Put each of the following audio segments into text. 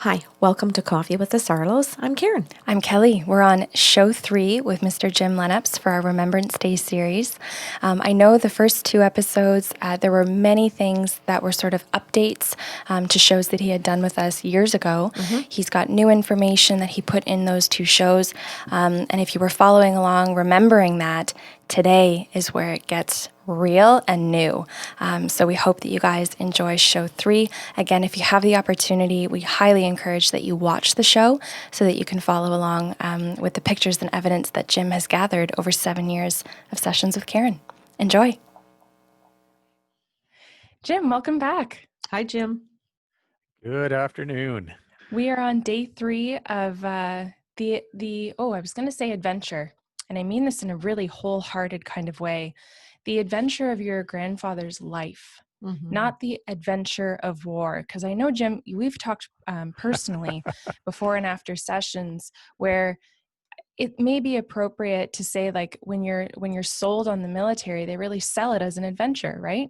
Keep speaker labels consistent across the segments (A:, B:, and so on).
A: Hi, welcome to Coffee with the Sarlos. I'm Karen.
B: I'm Kelly. We're on show 3 with Mr. Jim Lennips for our Remembrance Day series. I know the first 2 episodes, there were many things that were sort of updates to shows that he had done with us years ago. He's got new information that he put in those 2 shows. And if you were following along, remembering that, today is where it gets real and new. So we hope that you guys enjoy show 3. Again, if you have the opportunity, we highly encourage that you watch the show so that you can follow along with the pictures and evidence that Jim has gathered over 7 years of sessions with Karen. Enjoy. Jim, welcome back.
A: Hi, Jim.
C: Good afternoon.
B: We are on day 3 of I was going to say adventure, and I mean this in a really wholehearted kind of way. The adventure of your grandfather's life, not the adventure of war. Because I know, Jim, we've talked personally before and after sessions where it may be appropriate to say, like, when you're sold on the military, they really sell it as an adventure, right?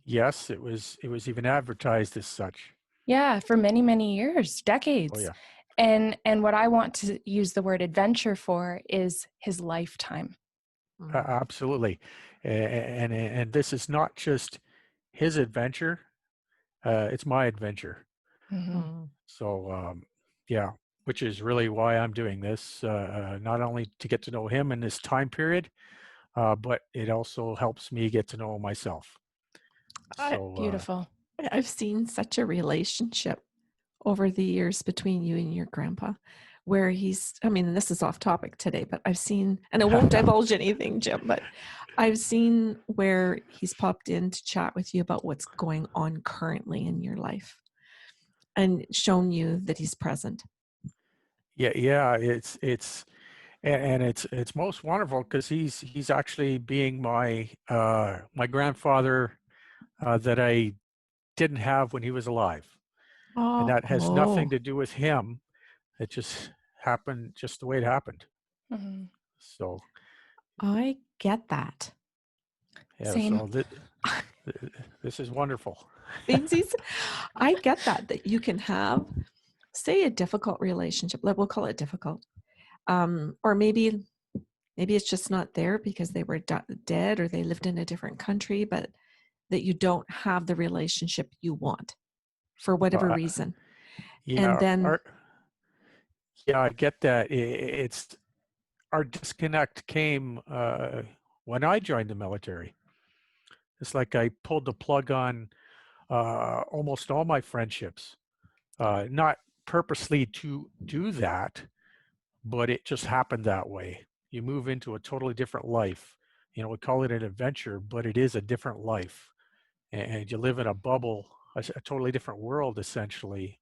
C: Yes, it was even advertised as such.
B: Yeah, for many, many years, decades.
C: Oh yeah.
B: And what I want to use the word adventure for is his lifetime.
C: Absolutely. And this is not just his adventure, it's my adventure. So yeah, which is really why I'm doing this, not only to get to know him in this time period, but it also helps me get to know myself. So
B: Beautiful.
D: I've seen such a relationship over the years between you and your grandpa where this is off topic today, but I've seen, and I won't divulge anything, Jim, but I've seen where he's popped in to chat with you about what's going on currently in your life and shown you that he's present.
C: yeah, it's most wonderful because he's actually being my my grandfather that I didn't have when he was alive. And that has nothing to do with him. It just happened just the way it happened. So
D: I get that.
C: yeah,
B: Same.
C: so this is wonderful.
D: I get that you can have, say, a difficult relationship, we'll call it difficult, or maybe it's just not there because they were dead or they lived in a different country, but that you don't have the relationship you want for whatever reason.
C: Yeah,
D: and then
C: I get that. It's our disconnect came when I joined the military. It's like I pulled the plug on almost all my friendships, not purposely to do that, but it just happened that way. You move into a totally different life. We call it an adventure, but it is a different life. And you live in a bubble, a totally different world, essentially.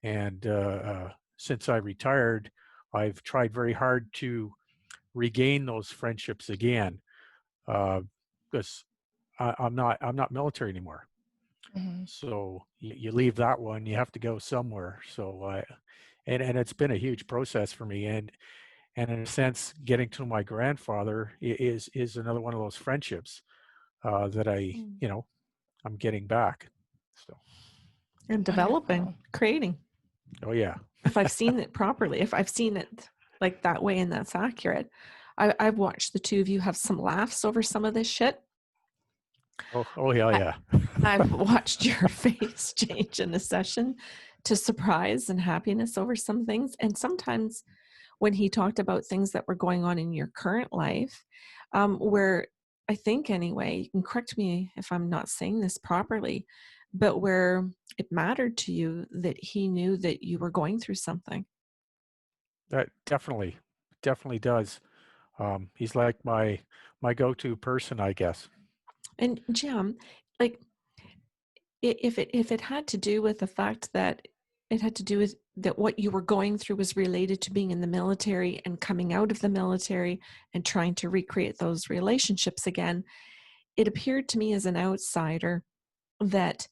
C: And since I retired, I've tried very hard to regain those friendships again, because I'm not military anymore. So you leave that one, you have to go somewhere. So and it's been a huge process for me. And in a sense, getting to my grandfather is another one of those friendships that I'm getting back. So
D: and developing, creating.
C: oh yeah.
D: If I've seen it properly, if I've seen it like that way and that's accurate, I've watched the two of you have some laughs over some of this shit.
C: Oh yeah.
D: I've watched your face change in a session to surprise and happiness over some things. And sometimes when he talked about things that were going on in your current life, where I think anyway, you can correct me if I'm not saying this properly, but where it mattered to you that he knew that you were going through something.
C: That definitely does. He's like my go-to person, I guess.
D: And Jim, like, if it had to do with the fact that it had to do with that what you were going through was related to being in the military and coming out of the military and trying to recreate those relationships again, it appeared to me as an outsider that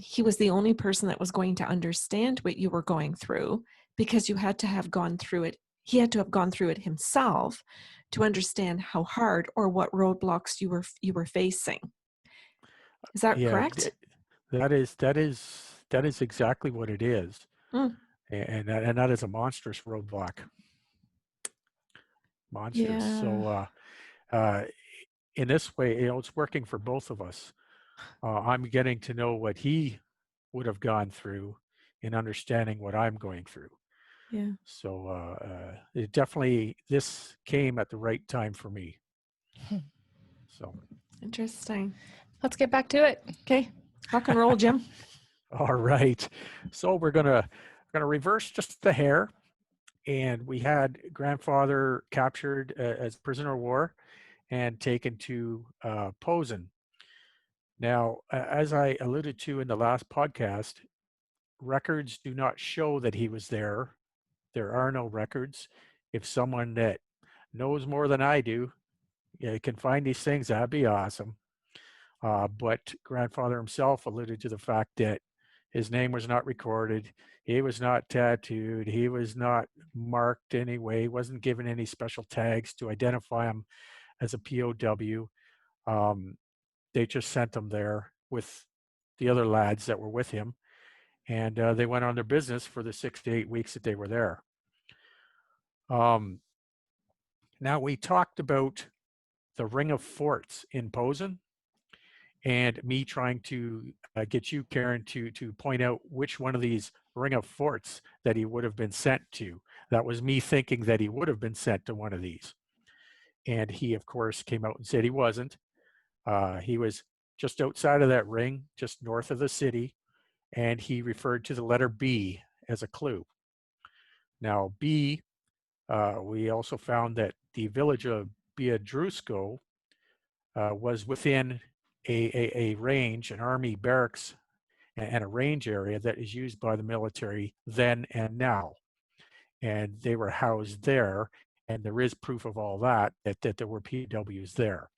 D: he was the only person that was going to understand what you were going through, because you had to have gone through it. He had to have gone through it himself to understand how hard or what roadblocks you were facing. Is that correct?
C: That is that is exactly what it is.
D: Mm.
C: And that is a monstrous roadblock. Monstrous.
D: Yeah.
C: So in this way, it's working for both of us. I'm getting to know what he would have gone through in understanding what I'm going through.
D: Yeah.
C: So it definitely, this came at the right time for me. So.
D: Interesting.
B: Let's get back to it.
D: Okay. Rock and roll, Jim.
C: All right. So we're gonna reverse just the hair, and we had grandfather captured as prisoner of war and taken to Posen. Now, as I alluded to in the last podcast, records do not show that he was there. There are no records. If someone that knows more than I do, can find these things, that'd be awesome. But grandfather himself alluded to the fact that his name was not recorded. He was not tattooed. He was not marked anyway. He wasn't given any special tags to identify him as a POW. They just sent him there with the other lads that were with him. And they went on their business for the 6 to 8 weeks that they were there. Now, we talked about the Ring of Forts in Posen, and me trying to get you, Karen, to point out which one of these Ring of Forts that he would have been sent to. That was me thinking that he would have been sent to one of these. And he, of course, came out and said he wasn't. He was just outside of that ring, just north of the city, and he referred to the letter B as a clue. Now, B, we also found that the village of Biedrusko was within a range, an army barracks and a range area that is used by the military then and now. And they were housed there, and there is proof of all that there were PWs there.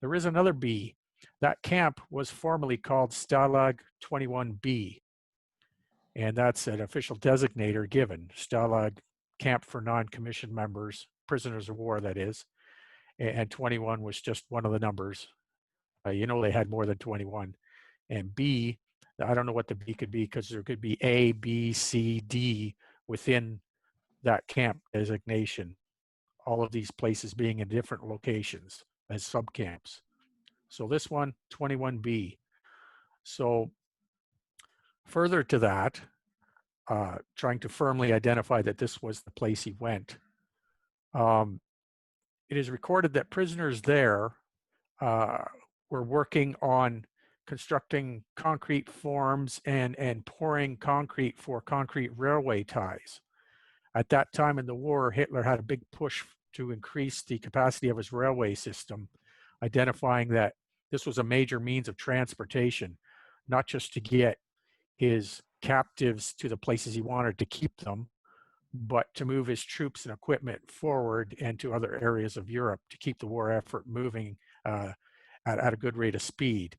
C: There is another B. That camp was formerly called Stalag 21B, and that's an official designator given. Stalag, camp for non-commissioned members, prisoners of war, that is, and 21 was just one of the numbers. They had more than 21. And B, I don't know what the B could be, because there could be A, B, C, D within that camp designation, all of these places being in different locations as subcamps. So this one, 21B. So further to that, trying to firmly identify that this was the place he went, it is recorded that prisoners there were working on constructing concrete forms and pouring concrete for concrete railway ties. At that time in the war, Hitler had a big push to increase the capacity of his railway system, identifying that this was a major means of transportation, not just to get his captives to the places he wanted to keep them, but to move his troops and equipment forward and to other areas of Europe to keep the war effort moving at a good rate of speed.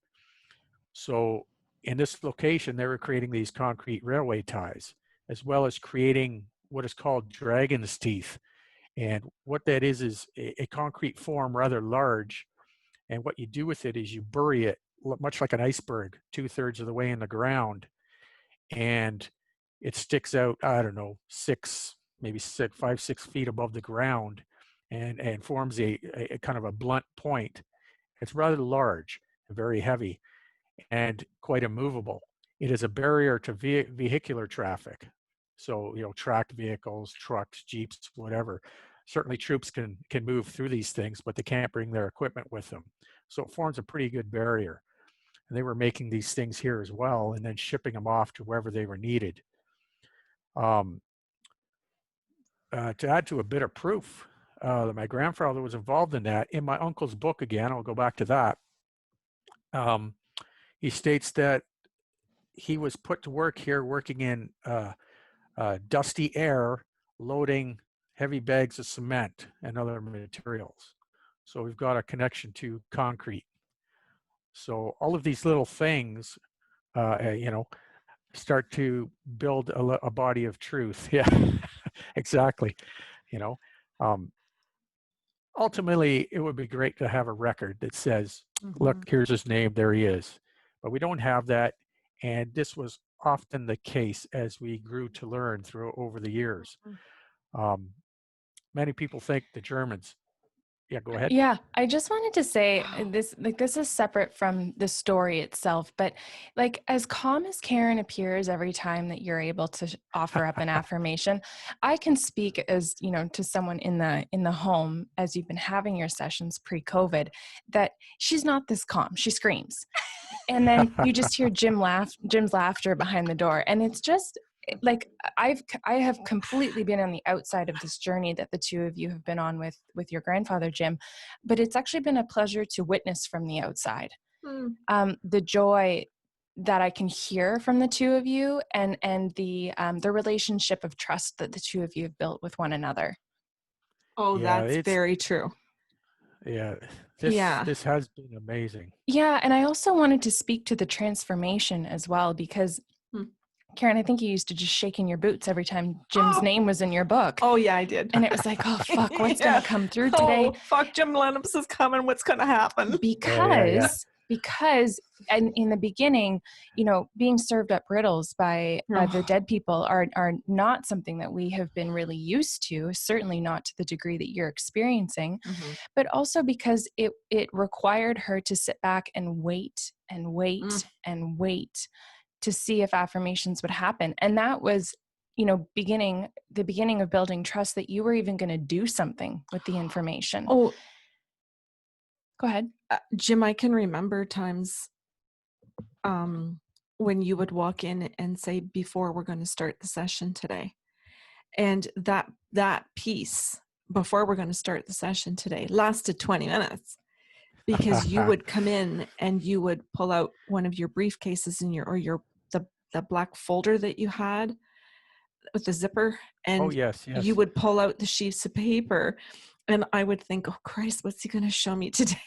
C: So in this location, they were creating these concrete railway ties, as well as creating what is called dragon's teeth. And what that is a concrete form, rather large. And what you do with it is you bury it, much like an iceberg, 2/3 of the way in the ground. And it sticks out, I don't know, 5, 6 feet above the ground, and forms a kind of a blunt point. It's rather large and very heavy and quite immovable. It is a barrier to vehicular traffic. So, tracked vehicles, trucks, jeeps, whatever. Certainly troops can move through these things, but they can't bring their equipment with them. So it forms a pretty good barrier. And they were making these things here as well, and then shipping them off to wherever they were needed. To add to a bit of proof that my grandfather was involved in that, in my uncle's book, again, I'll go back to that, he states that he was put to work here working in dusty air, loading heavy bags of cement and other materials. So we've got a connection to concrete. So all of these little things, start to build a body of truth. Yeah, exactly. Ultimately, it would be great to have a record that says, look, here's his name, there he is. But we don't have that. And this was often the case as we grew to learn through over the years. Um, many people think the Germans. Yeah, go ahead.
B: Yeah, I just wanted to say this, like, this is separate from the story itself, but like, as calm as Karen appears every time that you're able to offer up an affirmation, I can speak as, you know, to someone in the home as you've been having your sessions pre-COVID, that she's not this calm. She screams. And then you just hear Jim's laughter behind the door. And it's just like, I have completely been on the outside of this journey that the two of you have been on with your grandfather, Jim, but it's actually been a pleasure to witness from the outside. The joy that I can hear from the two of you, and the relationship of trust that the two of you have built with one another.
D: Oh,
C: Yeah,
D: that's very true.
C: Yeah,
D: Yeah.
C: this has been amazing.
B: Yeah, and I also wanted to speak to the transformation as well, because Karen, I think you used to just shake in your boots every time Jim's name was in your book.
D: Oh, yeah, I did.
B: And it was like, oh, fuck, what's
D: Yeah.
B: going to come through today?
D: Oh, fuck, Jim Lennips is coming. What's going to happen?
B: Because and in the beginning, you know, being served up riddles by the dead people are not something that we have been really used to, certainly not to the degree that you're experiencing, but also because it required her to sit back and wait and wait and wait to see if affirmations would happen. And that was, you know, the beginning of building trust that you were even going to do something with the information.
D: Oh,
B: go ahead.
D: Jim, I can remember times when you would walk in and say, before we're going to start the session today. And that piece, before we're going to start the session today, lasted 20 minutes. Because you would come in and you would pull out one of your briefcases in the black folder that you had with the zipper, and you would pull out the sheets of paper, and I would think, oh Christ, what's he going to show me today?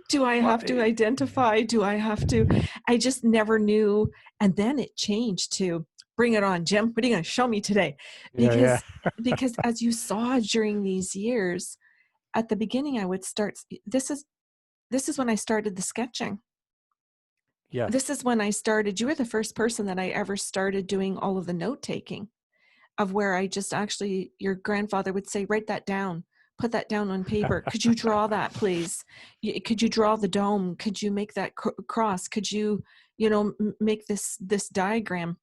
D: Do I have to identify? Do I have to? I just never knew. And then it changed to, bring it on, Jim. What are you going to show me today? Because as you saw during these years, at the beginning, I would start, this is when I started the sketching.
C: Yeah.
D: This is when I started, you were the first person that I ever started doing all of the note taking, of where I just actually, your grandfather would say, write that down, put that down on paper. Could you draw that, please? Could you draw the dome? Could you make that cross? Could you, make this diagram?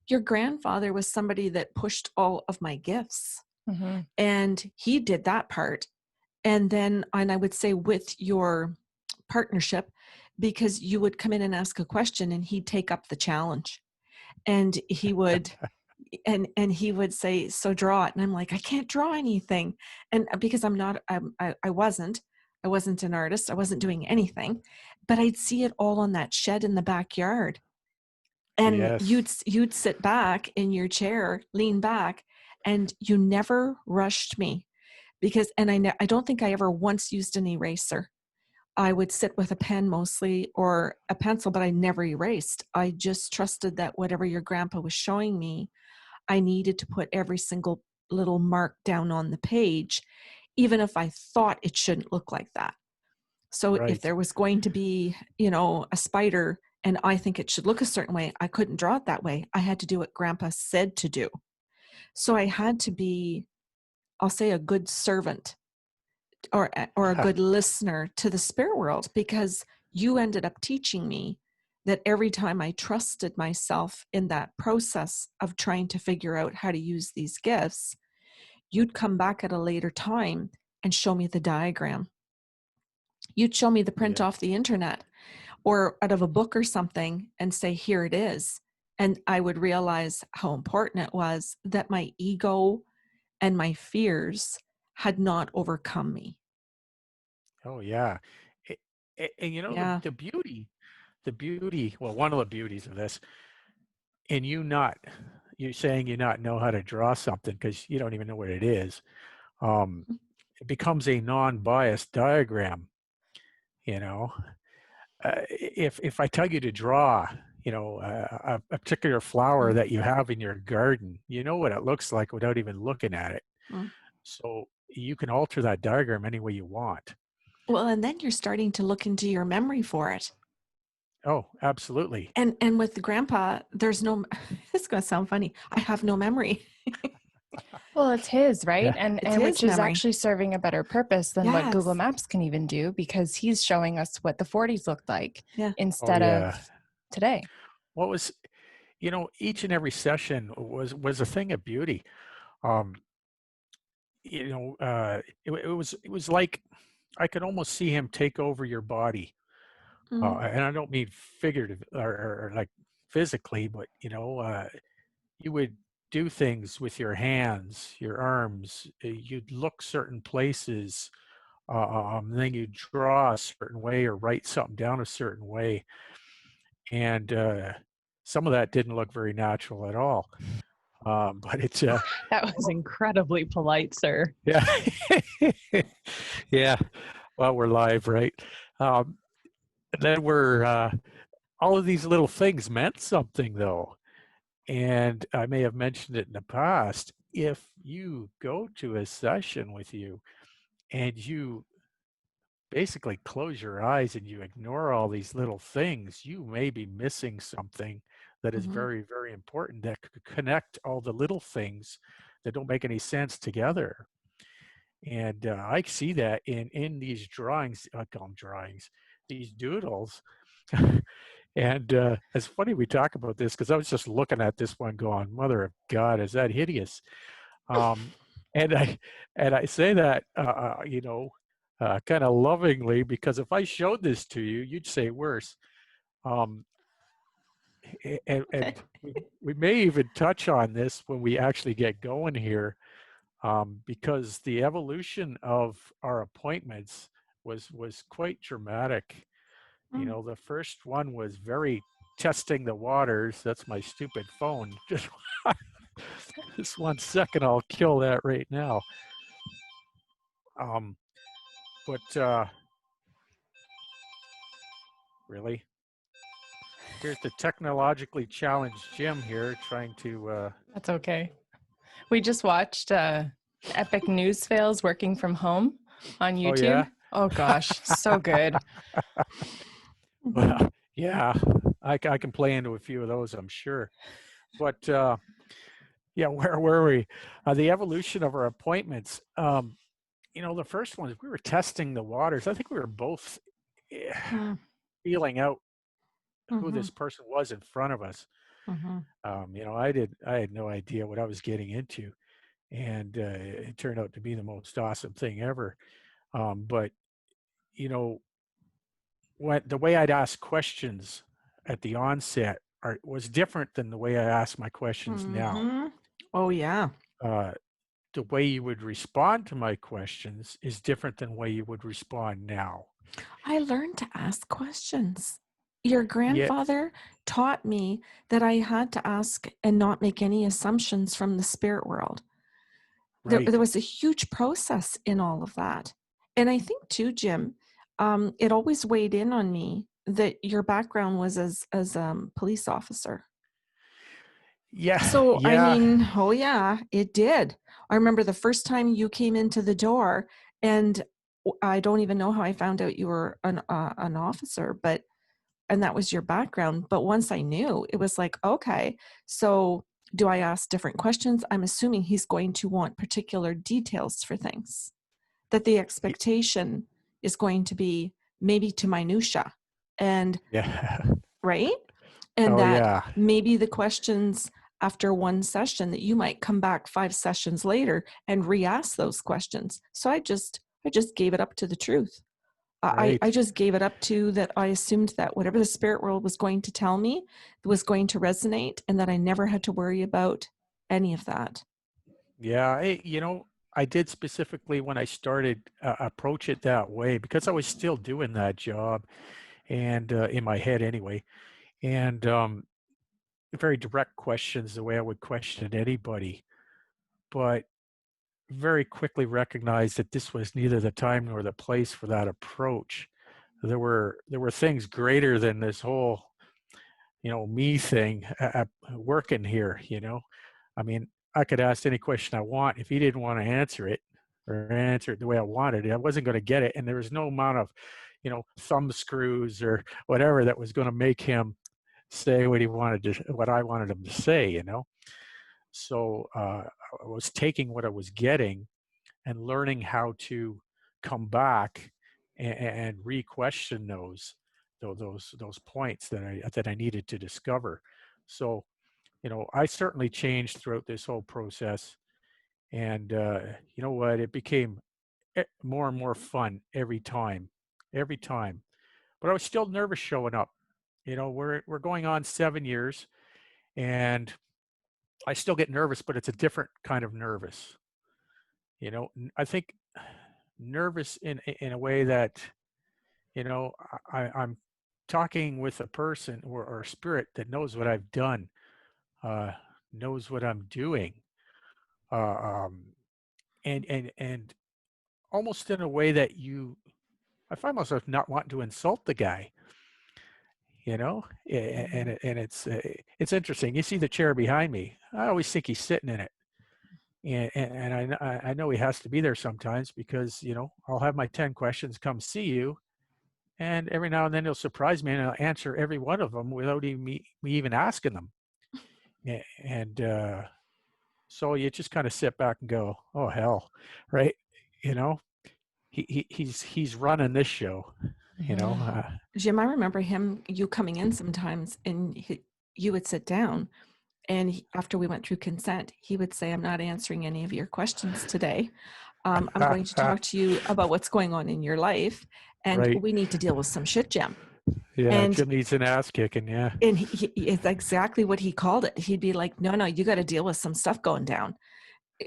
D: Your grandfather was somebody that pushed all of my gifts. And he did that part. And then, and I would say with your partnership, because you would come in and ask a question and he'd take up the challenge, and he would, and he would say, so draw it. And I'm like, I can't draw anything. And because I wasn't an artist. I wasn't doing anything, but I'd see it all on that shed in the backyard. And you'd sit back in your chair, lean back, and you never rushed me, because, and I don't think I ever once used an eraser. I would sit with a pen mostly, or a pencil, but I never erased. I just trusted that whatever your grandpa was showing me, I needed to put every single little mark down on the page, even if I thought it shouldn't look like that. So if there was going to be, a spider, and I think it should look a certain way, I couldn't draw it that way. I had to do what grandpa said to do. So I had to be, I'll say, a good servant or a good listener to the spirit world, because you ended up teaching me that every time I trusted myself in that process of trying to figure out how to use these gifts, you'd come back at a later time and show me the diagram. You'd show me the print off the internet or out of a book or something and say, here it is. And I would realize how important it was that my ego and my fears had not overcome me.
C: Oh, yeah. And the beauty, well, one of the beauties of this, and you saying you not know how to draw something because you don't even know what it is, it becomes a non-biased diagram. If I tell you to draw, a particular flower that you have in your garden, you know what it looks like without even looking at it. So you can alter that diagram any way you want.
D: Well, and then you're starting to look into your memory for it.
C: Oh, absolutely.
D: And with grandpa, there's no, this is going to sound funny. I have no memory.
B: Well, it's his, right?
C: Yeah.
D: It's
B: And
D: his
B: which is
D: memory.
B: actually serving a better purpose than what Google
D: Yes.
B: Maps can even do, because he's showing us what the 40s looked like
D: Yeah.
C: Oh,
B: instead
C: yeah.
B: of today.
C: What was, each and every session was a thing of beauty. Um, it was like I could almost see him take over your body.
D: Mm.
C: And I don't mean figurative or like physically, but you would do things with your hands, your arms. You'd look certain places. Then you draw a certain way or write something down a certain way, and some of that didn't look very natural at all. But it's
E: That was incredibly polite, sir.
C: yeah, yeah. Well, we're live, right? Um, and then we're all of these little things meant something, though. And I may have mentioned it in the past. If you go to a session with you and you basically close your eyes and you ignore all these little things, you may be missing something that is
D: Mhm.
C: very, very important that could connect all the little things that don't make any sense together. And I see that in these drawings. I call them drawings, these doodles. And it's funny we talk about this because I was just looking at this one going, Mother of God, is that hideous? Um, and I say that kind of lovingly, because if I showed this to you, you'd say worse. Um, and we may even touch on this when we actually get going here, because the evolution of our appointments was quite dramatic.
D: Mm.
C: The first one was very testing the waters. That's my stupid phone. Just 1 second, I'll kill that right now. Um, but really, here's the technologically challenged Jim here trying to.
E: That's okay. We just watched Epic News Fails Working from Home on
C: Oh
E: YouTube.
C: yeah.
E: Oh gosh, so good.
C: Well, yeah, I can play into a few of those, I'm sure. But yeah, where were we? The evolution of our appointments. The first one is we were testing the waters. I think we were both
D: Mm.
C: feeling out who
D: Mhm.
C: this person was in front of us.
D: Mhm.
C: I had no idea what I was getting into, and it turned out to be the most awesome thing ever. But you know, the way I'd ask questions at the onset was different than the way I ask my questions now.
D: Mhm. Oh yeah.
C: Uh, the way you would respond to my questions is different than the way you would respond now.
D: I learned to ask questions. Your
C: Yeah,
D: grandfather taught me that I had to ask and not make any assumptions from the spirit world. There
C: right.
D: was a huge process in all of that. And I think too, Jim, it always weighed in on me that your background was as police officer.
C: Yeah,
D: So, I
C: yeah,
D: mean, oh yeah, it did. I remember the first time you came into the door, and I don't even know how I found out you were an officer, and that was your background. But once I knew, it was like, okay, so do I ask different questions? I'm assuming he's going to want particular details for things, that the
C: y-
D: expectation is going to be maybe to minutia, and
C: yeah.
D: right? And
C: Oh,
D: that
C: yeah.
D: maybe the questions after one session that you might come back 5 sessions later and re-ask those questions. So I just gave it up to the truth. I
C: Right.
D: just gave it up to that. I assumed that whatever the spirit world was going to tell me was going to resonate, and that I never had to worry about any of that.
C: Yeah. I did specifically when I started approach it that way because I was still doing that job and in my head anyway. And very direct questions, the way I would question anybody, but very quickly recognized that this was neither the time nor the place for that approach. There were things greater than this whole me thing working here. I mean, I could ask any question I want. If he didn't want to answer it or answer it the way I wanted it, I wasn't going to get it. And there was no amount of, thumb screws or whatever that was going to make him say what I wanted him to say. So I was taking what I was getting and learning how to come back and re-question those points that I needed to discover. So I certainly changed throughout this whole process, and you know what? It became more and more fun every time. But I was still nervous showing up. We're going on 7 years, and I still get nervous, but it's a different kind of nervous. I think nervous in a way that I'm talking with a person or a spirit that knows what I've done, knows what I'm doing, uh, um, and almost in a way that I find myself not wanting to insult the guy. And it's interesting. You see the chair behind me. I always think he's sitting in it, and I know he has to be there sometimes because I'll have my 10 questions come see you, and every now and then he'll surprise me and I'll answer every one of them without even me even asking them. And so you just kind of sit back and go, oh hell, right? He's running this show.
D: Jim, I remember you coming in sometimes, and you would sit down, and after we went through consent, he would say, I'm not answering any of your questions today. I'm going to talk to you about what's going on in your life, and
C: Right.
D: we need to deal with some shit, Jim.
C: Yeah,
D: And
C: Jim needs an ass kicking, yeah.
D: And it's exactly what he called it. He'd be like, no, you got to deal with some stuff going down,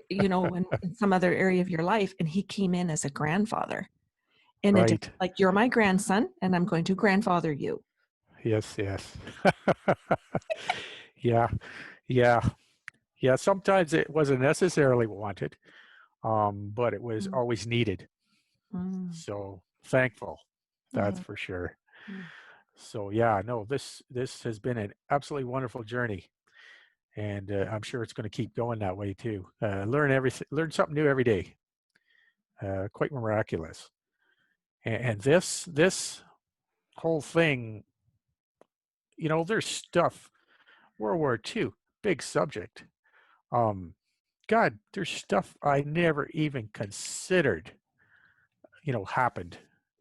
D: in some other area of your life. And he came in as a grandfather. And
C: Right.
D: it, like, you're my grandson, and I'm going to grandfather you.
C: Yes. Yeah. Sometimes it wasn't necessarily wanted, but it was always needed. So thankful, that's for sure. So yeah, no, this has been an absolutely wonderful journey, and I'm sure it's going to keep going that way too. Learn something new every day. Quite miraculous. And this whole thing, there's stuff. World War II, big subject. God, there's stuff I never even considered, happened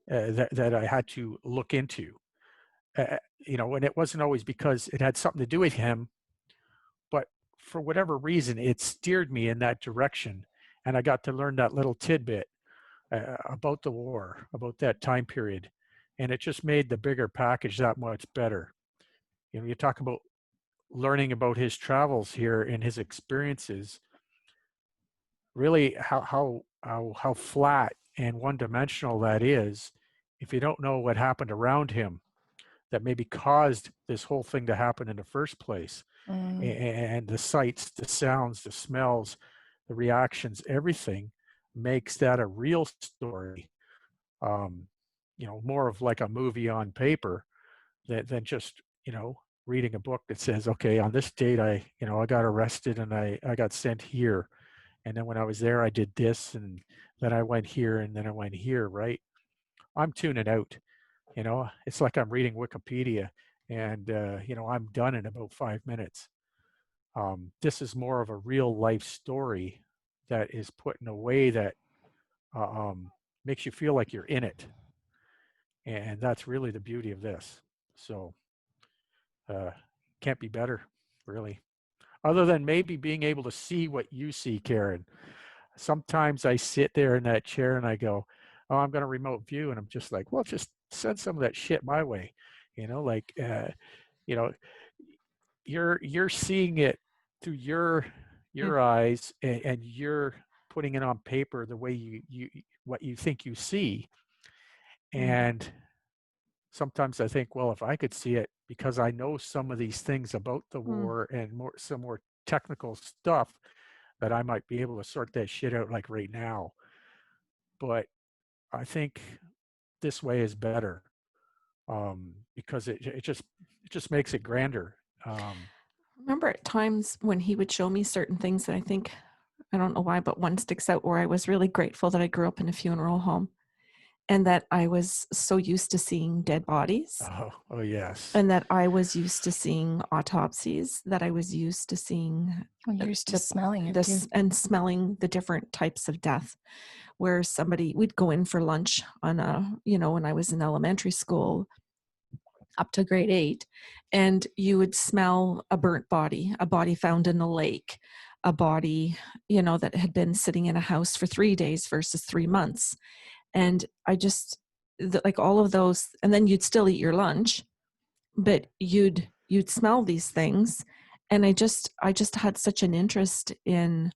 C: that I had to look into. And it wasn't always because it had something to do with him, but for whatever reason, it steered me in that direction, and I got to learn that little tidbit about the war, about that time period, and it just made the bigger package that much better. You talk about learning about his travels here and his experiences, really how flat and one-dimensional that is if you don't know what happened around him that maybe caused this whole thing to happen in the first place. And the sights, the sounds, the smells, the reactions, everything makes that a real story, more of like a movie on paper than just reading a book that says, okay, on this date I got arrested and I got sent here, and then when I was there I did this, and then I went here, and then I went here. Right? I'm tuning out. It's like I'm reading Wikipedia, and I'm done in about 5 minutes. This is more of a real life story that is put in a way that makes you feel like you're in it, and that's really the beauty of this. So can't be better, really, other than maybe being able to see what you see, Karen. Sometimes I sit there in that chair and I go, oh, I'm going to remote view, and I'm just like, well, just send some of that shit my way. You're seeing it through your eyes, and you're putting it on paper the way you what you think you see. And sometimes I think, well, if I could see it, because I know some of these things about the war and some more technical stuff, that I might be able to sort that shit out like right now. But I think this way is better, because it just makes it grander.
D: Remember at times when he would show me certain things that I don't know why, but one sticks out where I was really grateful that I grew up in a funeral home. and that I was so used to seeing dead bodies,
C: Oh yes.
D: and that I was used to seeing autopsies, that I was used to seeing
B: You're used to smelling it too.
D: this and smelling the different types of death, where we'd go in for lunch on when I was in elementary school up to grade 8, and you would smell a burnt body, a body found in a lake, a body, that had been sitting in a house for 3 days versus 3 months. And I just, like all of those, and then you'd still eat your lunch, but you'd smell these things. And I just had such an interest in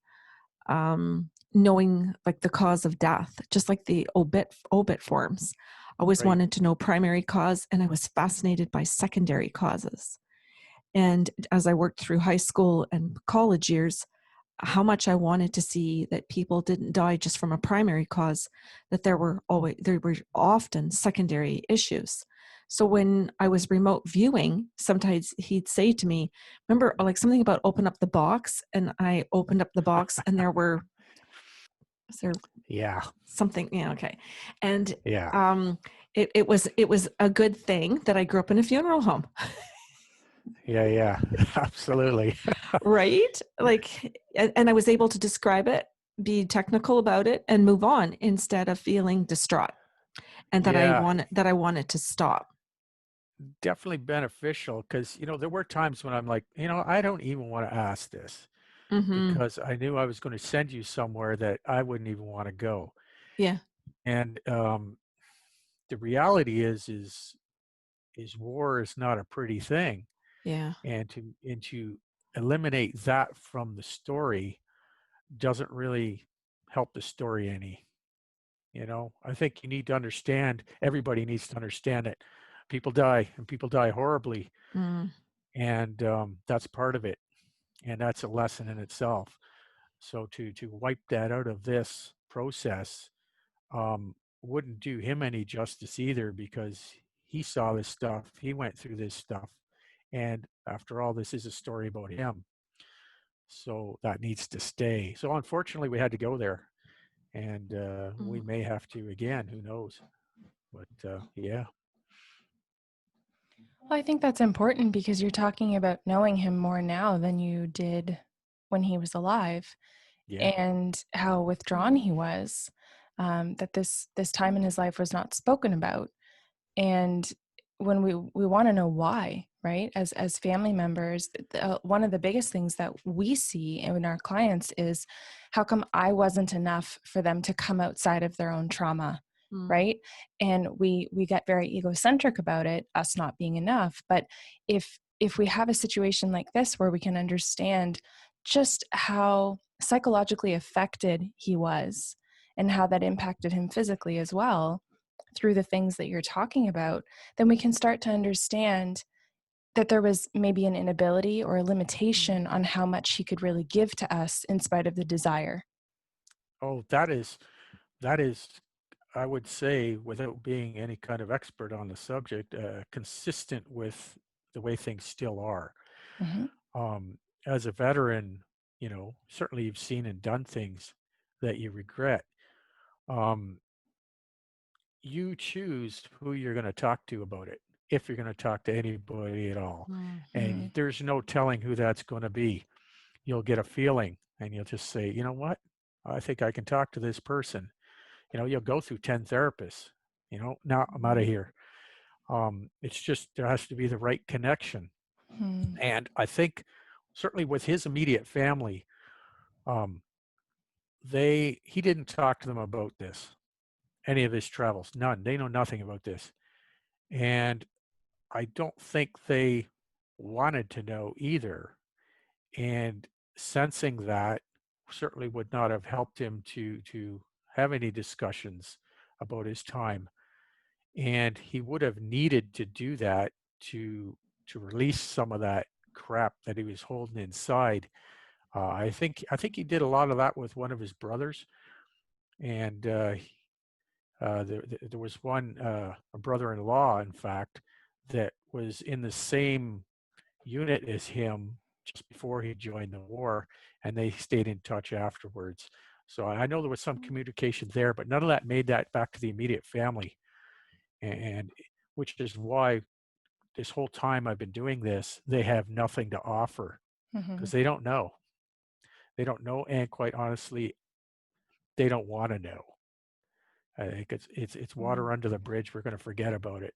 D: knowing like the cause of death, just like the obit forms. I always
C: Right.
D: wanted to know primary cause, and I was fascinated by secondary causes. And as I worked through high school and college years, how much I wanted to see that people didn't die just from a primary cause, that there were often secondary issues. So when I was remote viewing, sometimes he'd say to me, remember, like something about open up the box, and I opened up the box and is there
C: Yeah.
D: something? Yeah. Okay. And
C: Yeah.
D: it was a good thing that I grew up in a funeral home.
C: Yeah. Absolutely.
D: Right? Like, and I was able to describe it, be technical about it, and move on instead of feeling distraught, and that
C: Yeah.
D: I wanted to stop.
C: Definitely beneficial because, there were times when I'm like, I don't even want to ask this
D: Mm-hmm.
C: because I knew I was going to send you somewhere that I wouldn't even want to go.
D: Yeah.
C: And the reality is war is not a pretty thing.
D: Yeah.
C: And to eliminate that from the story doesn't really help the story any. I think you need to understand, everybody needs to understand that people die and people die horribly.
D: Mm.
C: And that's part of it. And that's a lesson in itself. So to wipe that out of this process wouldn't do him any justice either, because he saw this stuff, he went through this stuff, and after all, this is a story about him. So that needs to stay. So unfortunately, we had to go there, and we may have to again. Who knows? But yeah,
B: Well, I think that's important because you're talking about knowing him more now than you did when he was alive,
C: yeah.
B: and how withdrawn he was. That this time in his life was not spoken about, and when we want to know why, right? As family members, one of the biggest things that we see in our clients is, how come I wasn't enough for them to come outside of their own trauma,
D: Mm.
B: right? And we get very egocentric about it, us not being enough. But if we have a situation like this where we can understand just how psychologically affected he was and how that impacted him physically as well through the things that you're talking about, then we can start to understand that there was maybe an inability or a limitation on how much he could really give to us in spite of the desire.
C: Oh, that is, I would say, without being any kind of expert on the subject, consistent with the way things still are.
B: Mhm.
C: As a veteran, certainly you've seen and done things that you regret. Um, you choose who you're going to talk to about it, if you're going to talk to anybody at all. And
B: Mhm.
C: there's no telling who that's going to be. You'll get a feeling and you'll just say, you know what? I think I can talk to this person. You'll go through 10 therapists. Now I'm out of here. It's just there has to be the right connection.
B: Mhm.
C: And I think certainly with his immediate family, um, he didn't talk to them about this, any of his travels, none. They know nothing about this. And I don't think they wanted to know either. And sensing that certainly would not have helped him to have any discussions about his time. And he would have needed to do that to release some of that crap that he was holding inside. I think he did a lot of that with one of his brothers, and there was one a brother-in-law, in fact, that was in the same unit as him just before he joined the war, and they stayed in touch afterwards. So I know there was some communication there, but none of that made that back to the immediate family. And which is why this whole time I've been doing this, they have nothing to offer because they don't know. They don't know, and quite honestly, they don't want to know. I think it's water under the bridge. We're going to forget about it.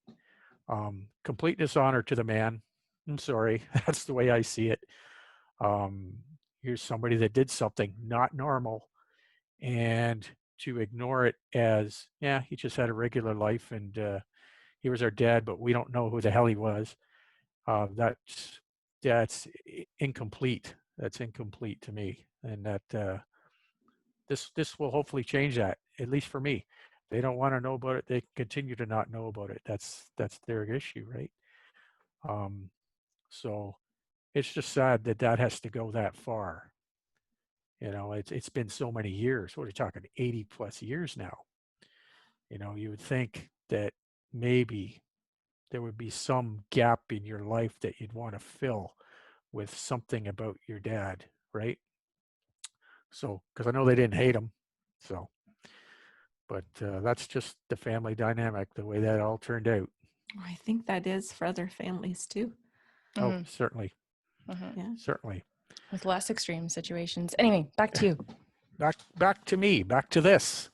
C: Complete dishonor to the man. I'm sorry, that's the way I see it. Here's somebody that did something not normal, and to ignore it as, yeah, he just had a regular life, and he was our dad, but we don't know who the hell he was. That's incomplete. That's incomplete to me, and that this will hopefully change that, at least for me. They don't want to know about it. They continue to not know about it. That's their issue, right? So it's just sad that that has to go that far. You know, it's been so many years. What are you talking? 80 plus years now. You know, you would think that maybe there would be some gap in your life that you'd want to fill with something about your dad, right? So, because I know they didn't hate him, so, but that's just the family dynamic, the way that all turned out.
D: I think that is for other families too.
C: Oh, certainly,
D: Yeah.
C: certainly.
E: With less extreme situations. Anyway, back to you.
C: Back to me, back to this.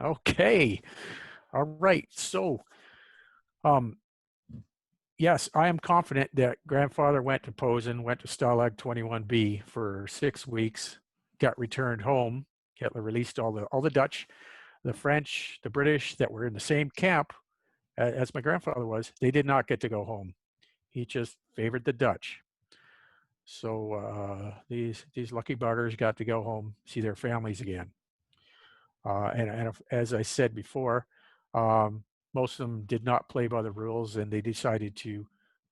C: Okay, all right. So, yes, I am confident that grandfather went to Posen, went to Stalag 21B for 6 weeks, got returned home. Hitler released all the Dutch, the French, the British that were in the same camp as my grandfather was. They did not get to go home. He just favored the Dutch. So these lucky buggers got to go home, see their families again. And as I said before, most of them did not play by the rules, and they decided to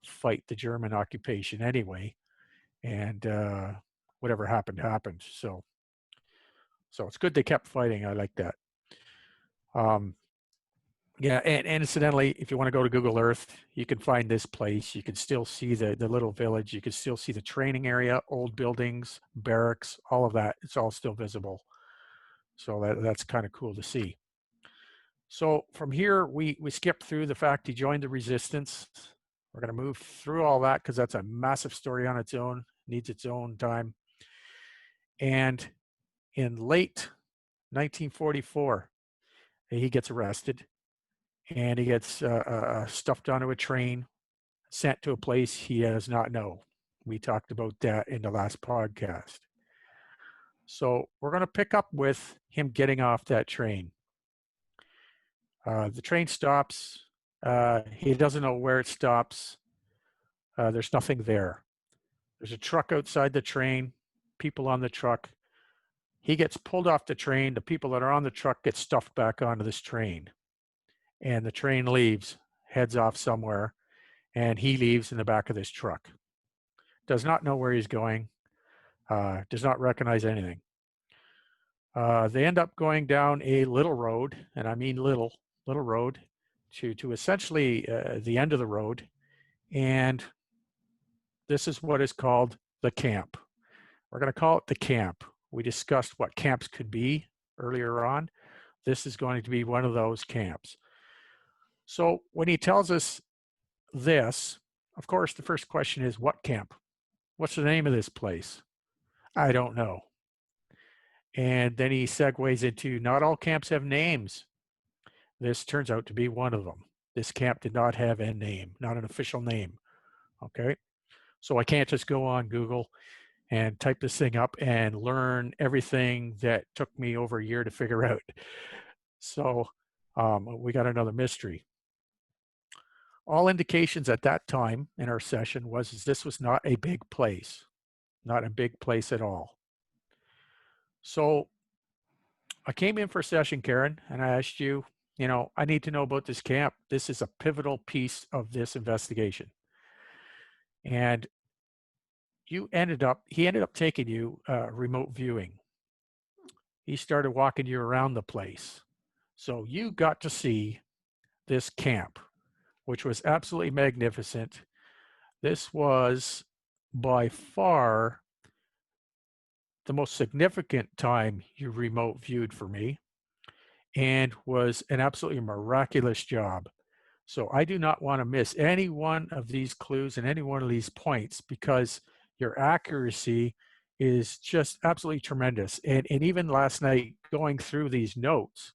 C: fight the German occupation anyway. And whatever happened, happened. So it's good they kept fighting. I like that. Yeah, and incidentally, if you want to go to Google Earth, you can find this place. You can still see the little village. You can still see the training area, old buildings, barracks, all of that. It's all still visible. So that's kind of cool to see. So from here, we skip through the fact he joined the resistance. We're going to move through all that because that's a massive story on its own, needs its own time. And in late 1944, he gets arrested and he gets stuffed onto a train, sent to a place he does not know. We talked about that in the last podcast. So we're going to pick up with him getting off that train. The train stops. He doesn't know where it stops. There's nothing there. There's a truck outside the train, people on the truck. He gets pulled off the train. The people that are on the truck get stuffed back onto this train. And the train leaves, heads off somewhere, and he leaves in the back of this truck. Does not know where he's going, does not recognize anything. They end up going down a little road, and I mean little road, to essentially the end of the road. And this is what is called the camp. We're going to call it the camp. We discussed what camps could be earlier on. This is going to be one of those camps. So when he tells us this, of course, the first question is, what camp? What's the name of this place? I don't know. And then he segues into, not all camps have names. This turns out to be one of them. This camp did not have a name, not an official name. Okay. So I can't just go on Google and type this thing up and learn everything that took me over a year to figure out. So we got another mystery. All indications at that time in our session was this was not a big place, not a big place at all. So I came in for a session, Karen, and I asked you, I need to know about this camp. This is a pivotal piece of this investigation. And he ended up taking you remote viewing. He started walking you around the place. So you got to see this camp, which was absolutely magnificent. This was by far the most significant time you remote viewed for me and was an absolutely miraculous job. So I do not want to miss any one of these clues and any one of these points because your accuracy is just absolutely tremendous. And even last night, going through these notes,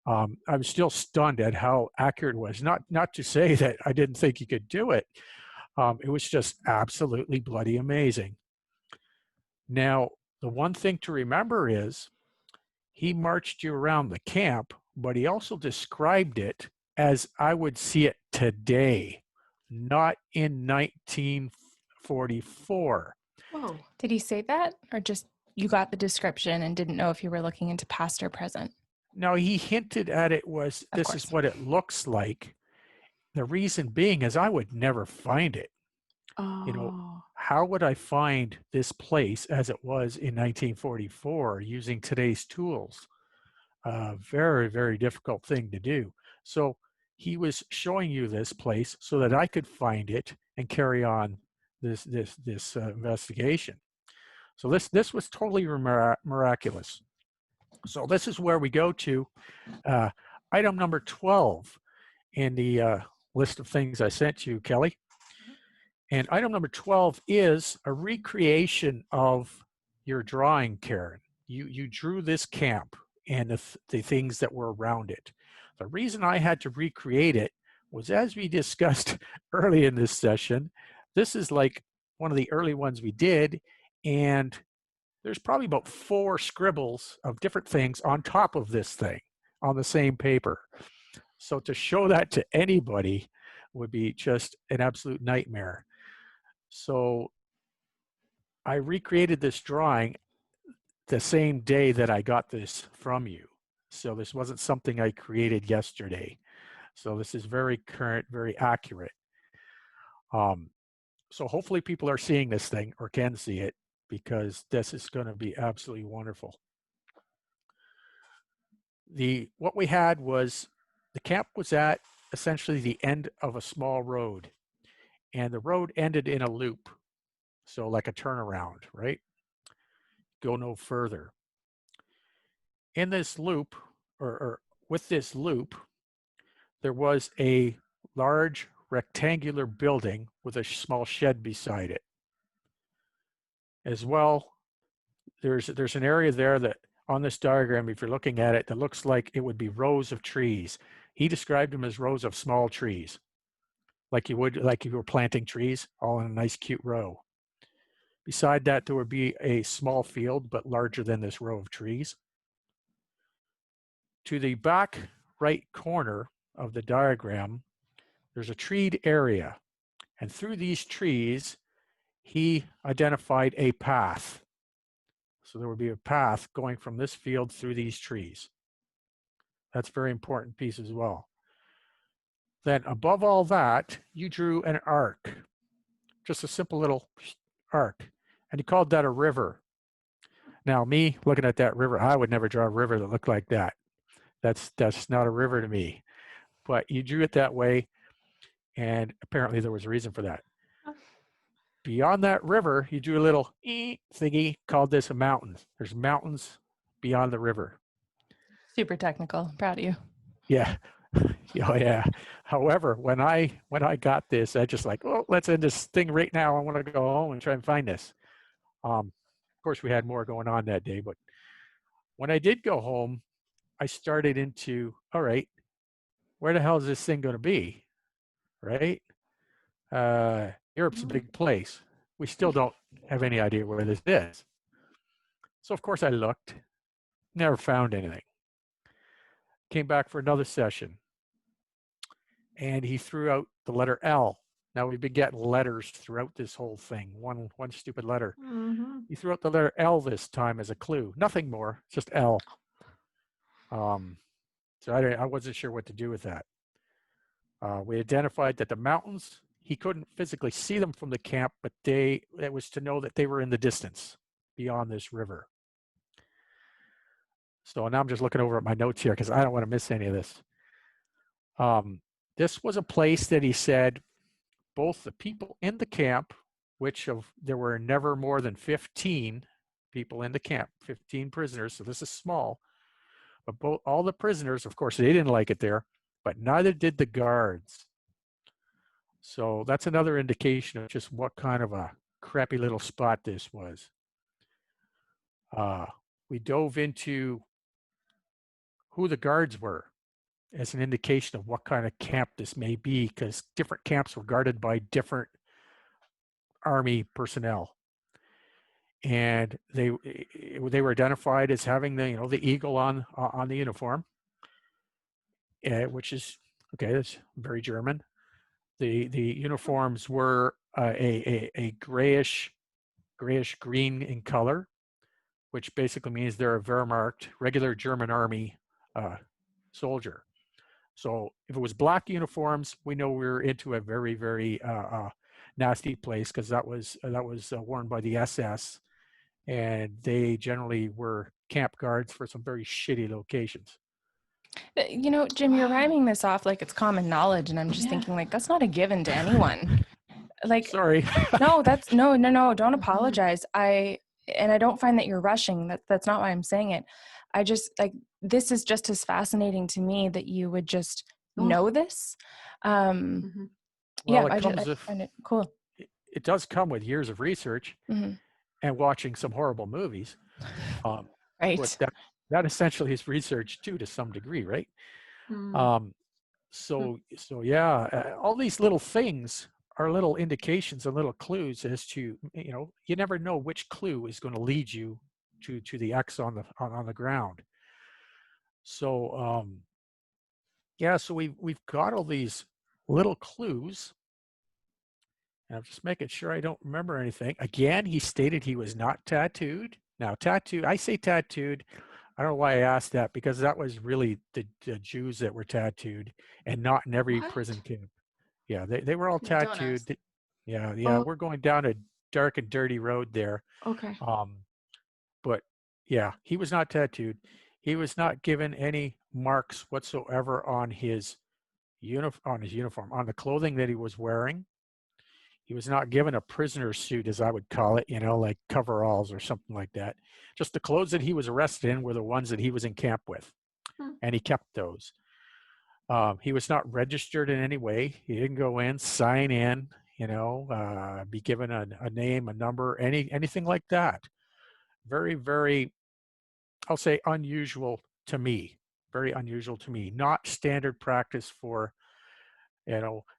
C: I was still stunned at how accurate it was. Not to say that I didn't think you could do it. It was just absolutely bloody amazing. Now, the one thing to remember is he marched you around the camp, but he also described it as I would see it today, not in 1944.
D: Whoa.
E: Did he say that, or just you got the description and didn't know if you were looking into past or present?
C: No, he hinted at it was,
E: Of
C: this
E: course.
C: is what it looks like. The reason being is I would never find it.
D: Oh.
C: You know, how would I find this place as it was in 1944 using today's tools? Very, very difficult thing to do. So he was showing you this place so that I could find it and carry on this investigation. So this was totally miraculous. So this is where we go to item number 12 in the list of things I sent you, Kelly. And item number 12 is a recreation of your drawing, Karen. You drew this camp and the things that were around it. The reason I had to recreate it was, as we discussed early in this session, this is like one of the early ones we did, and there's probably about 4 scribbles of different things on top of this thing on the same paper. So to show that to anybody would be just an absolute nightmare. So I recreated this drawing the same day that I got this from you. So this wasn't something I created yesterday. So this is very current, very accurate. So hopefully people are seeing this thing or can see it, because this is going to be absolutely wonderful. What we had was the camp was at essentially the end of a small road, and the road ended in a loop. So like a turnaround, right? Go no further. In this loop, or with this loop, there was a large rectangular building with a small shed beside it. As well, there's an area there that on this diagram, if you're looking at it, that looks like it would be rows of trees. He described them as rows of small trees, like you were planting trees all in a nice cute row. Beside that, there would be a small field, but larger than this row of trees. To the back right corner of the diagram, there's a treed area. And through these trees, he identified a path. So there would be a path going from this field through these trees. That's a very important piece as well. Then above all that, you drew an arc, just a simple little arc. And he called that a river. Now me, looking at that river, I would never draw a river that looked like that. That's not a river to me. But you drew it that way, and apparently there was a reason for that. Beyond that river, you drew a little thingy, called this a mountain. There's mountains beyond the river.
E: Super technical. Proud of you.
C: Yeah. Oh, yeah. However, when I got this, I just like, oh, let's end this thing right now. I want to go home and try and find this. Of course, we had more going on that day, but when I did go home, I started into, all right, where the hell is this thing going to be, right? Europe's a big place. We still don't have any idea where this is. So of course I looked, never found anything. Came back for another session, and he threw out the letter L. Now we've been getting letters throughout this whole thing, one stupid letter.
D: Mm-hmm.
C: He threw out the letter L this time as a clue. Nothing more, just L. So I wasn't sure what to do with that. We identified that the mountains, he couldn't physically see them from the camp, but it was to know that they were in the distance beyond this river. So now I'm just looking over at my notes here because I don't want to miss any of this. This was a place that he said both the people in the camp, which there were never more than 15 people in the camp, 15 prisoners. So this is small. But all the prisoners, of course, they didn't like it there, but neither did the guards. So that's another indication of just what kind of a crappy little spot this was. We dove into who the guards were as an indication of what kind of camp this may be, because different camps were guarded by different army personnel. And they were identified as having the eagle on the uniform, which is okay. That's very German. The uniforms were a grayish green in color, which basically means they're a Wehrmacht, regular German army soldier. So if it was black uniforms, we know we were into a very, very nasty place, because that was worn by the SS, and they generally were camp guards for some very shitty locations.
E: You know, Jim, you're rhyming this off like it's common knowledge, and I'm just thinking, like, that's not a given to anyone. Like,
C: Sorry.
E: no, that's no, don't apologize. I don't find that you're rushing. That's not why I'm saying it. I just, like, this is just as fascinating to me that you would just know this.
C: Well,
E: Yeah,
C: I
E: find it cool.
C: It does come with years of research and watching some horrible movies.
E: Right.
C: But that essentially is research too, to some degree, right? So yeah, all these little things are little indications and little clues as to, you never know which clue is going to lead you to the X on the ground. So yeah, so we've got all these little clues. And I'm just making sure I don't remember anything. Again, he stated he was not tattooed. Now, I say tattooed. I don't know why I asked that, because that was really the Jews that were tattooed, and not in every prison camp. Yeah, they were all tattooed. Yeah, we're going down a dark and dirty road there.
D: Okay.
C: But yeah, he was not tattooed. He was not given any marks whatsoever on his uniform, on the clothing that he was wearing. He was not given a prisoner suit, as I would call it, like coveralls or something like that. Just the clothes that he was arrested in were the ones that he was in camp with, and he kept those. He was not registered in any way. He didn't go in, sign in, be given a name, a number, anything like that. Very, very, I'll say, unusual to me. Very unusual to me. Not standard practice for,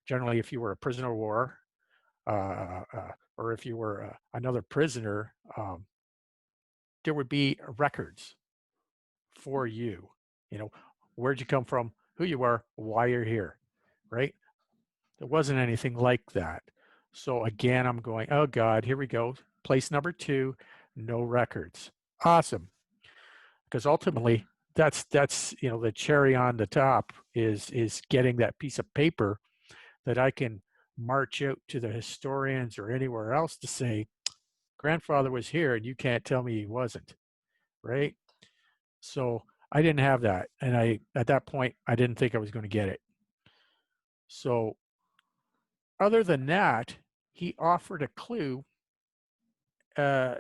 C: generally if you were a prisoner of war, or if you were another prisoner, there would be records for you. Where'd you come from, who you are, why you're here, right? There wasn't anything like that. So again, I'm going, oh God, here we go. Place number 2, no records. Awesome. Because ultimately, that's the cherry on the top is getting that piece of paper that I can march out to the historians or anywhere else to say, grandfather was here and you can't tell me he wasn't, right? So I didn't have that. And at that point, I didn't think I was going to get it. So other than that, he offered a clue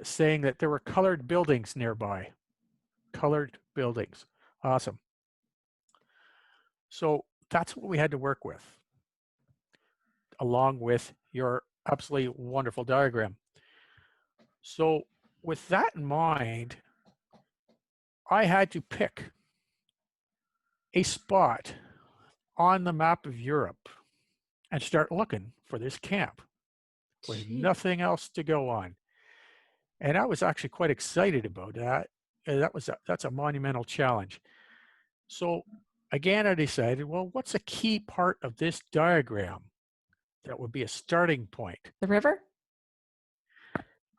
C: saying that there were colored buildings nearby. Colored buildings. Awesome. So that's what we had to work with, along with your absolutely wonderful diagram. So with that in mind, I had to pick a spot on the map of Europe and start looking for this camp with nothing else to go on. And I was actually quite excited about that. That's a monumental challenge. So again, I decided, well, what's a key part of this diagram that would be a starting point?
D: The river?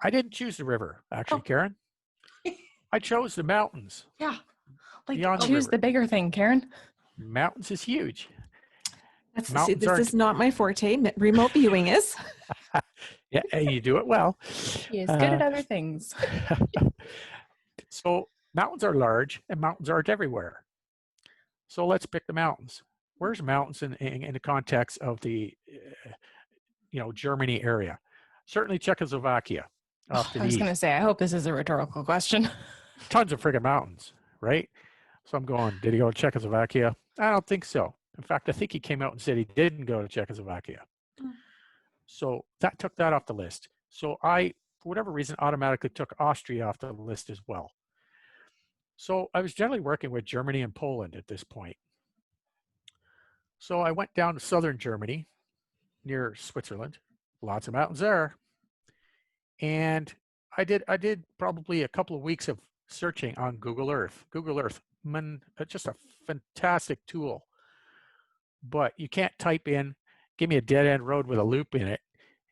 C: I didn't choose the river, actually, Karen. I chose the mountains.
D: Yeah.
E: Like,
C: beyond
E: choose
C: river.
E: the bigger thing, Karen.
C: Mountains is huge.
D: This is not my forte. Remote viewing is.
C: Yeah, and you do it well.
E: He is good at other things.
C: So mountains are large and mountains aren't everywhere. So let's pick the mountains. Where's mountains in the context of the Germany area? Certainly Czechoslovakia. off to
E: I
C: the
E: was going to
C: east.
E: say, I hope this is a rhetorical question.
C: Tons of friggin' mountains, right? So I'm going, did he go to Czechoslovakia? I don't think so. In fact, I think he came out and said he didn't go to Czechoslovakia.
D: Mm.
C: So that took that off the list. So I, for whatever reason, automatically took Austria off the list as well. So I was generally working with Germany and Poland at this point. So I went down to southern Germany near Switzerland, lots of mountains there. And I did probably a couple of weeks of searching on Google Earth. Google Earth, man, just a fantastic tool. But you can't type in, give me a dead end road with a loop in it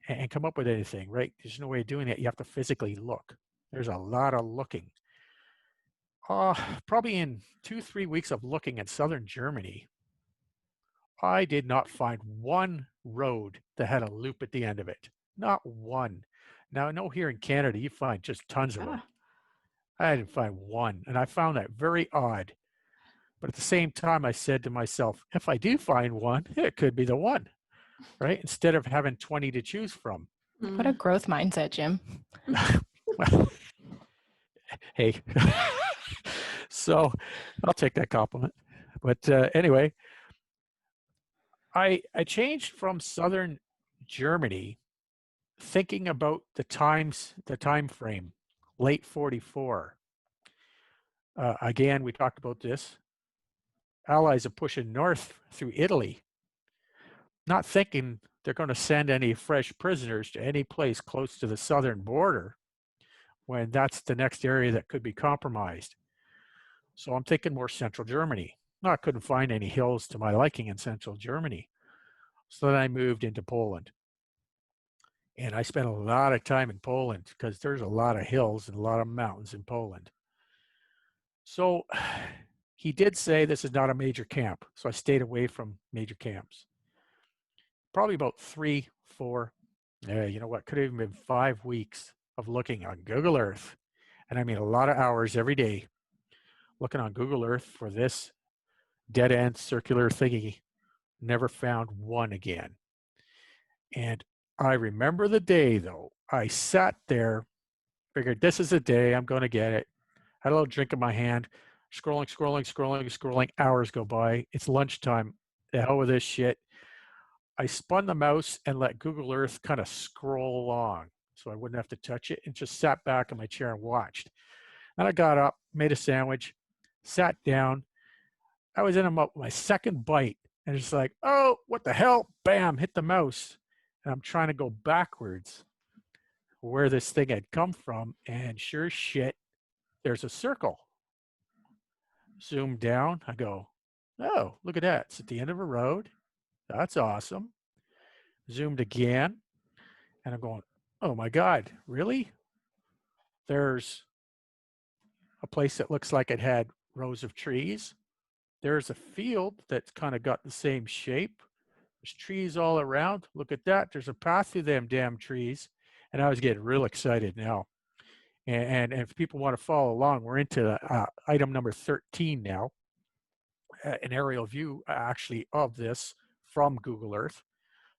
C: and come up with anything, right? There's no way of doing it. You have to physically look. There's a lot of looking. Probably in 2-3 weeks of looking in southern Germany, I did not find one road that had a loop at the end of it. Not one. Now, I know here in Canada, you find just tons of them. I didn't find one, and I found that very odd. But at the same time, I said to myself, if I do find one, it could be the one, right? Instead of having 20 to choose from.
E: What a growth mindset, Jim.
C: Well, hey, so I'll take that compliment. But anyway, I changed from southern Germany, thinking about the time frame, late 44. Again, we talked about this. Allies are pushing north through Italy, not thinking they're going to send any fresh prisoners to any place close to the southern border when that's the next area that could be compromised. So I'm thinking more central Germany. No, I couldn't find any hills to my liking in central Germany. So then I moved into Poland. And I spent a lot of time in Poland because there's a lot of hills and a lot of mountains in Poland. So he did say this is not a major camp. So I stayed away from major camps. Probably about 3, 4, you know what, could have even been 5 weeks of looking on Google Earth. And I mean a lot of hours every day looking on Google Earth for this dead end circular thingy. Never found one again. And I remember the day though. I sat there, figured this is the day I'm going to get it. Had a little drink in my hand, scrolling. Hours go by. It's lunchtime. The hell with this shit. I spun the mouse and let Google Earth kind of scroll along so I wouldn't have to touch it, and just sat back in my chair and watched. And I got up, made a sandwich, sat down. I was in my second bite, and it's like, oh, what the hell? Bam, hit the mouse. And I'm trying to go backwards where this thing had come from, and sure shit, there's a circle. Zoom down, I go, oh, look at that. It's at the end of a road. That's awesome. Zoomed again, and I'm going, oh my God, really? There's a place that looks like it had rows of trees. There's a field that's kind of got the same shape. There's trees all around. Look at that. There's a path through them damn trees. And I was getting real excited now. And if people want to follow along, we're into item number 13 now, an aerial view actually of this from Google Earth,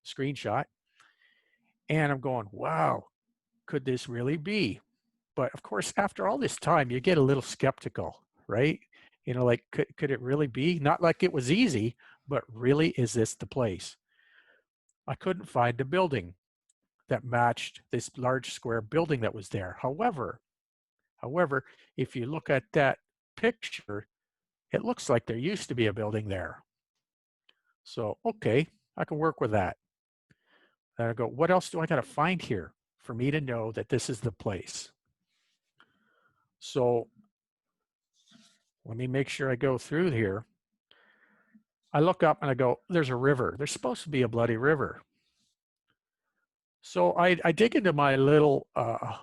C: screenshot. And I'm going, wow, could this really be? But of course, after all this time, you get a little skeptical, right? You know, like, could it really be? Not like it was easy, but really, is this the place? I couldn't find a building that matched this large square building that was there. However, if you look at that picture, it looks like there used to be a building there. So, okay, I can work with that. And I go, what else do I got to find here for me to know that this is the place? So let me make sure I go through here. I look up and I go, there's a river. There's supposed to be a bloody river. So I dig into my little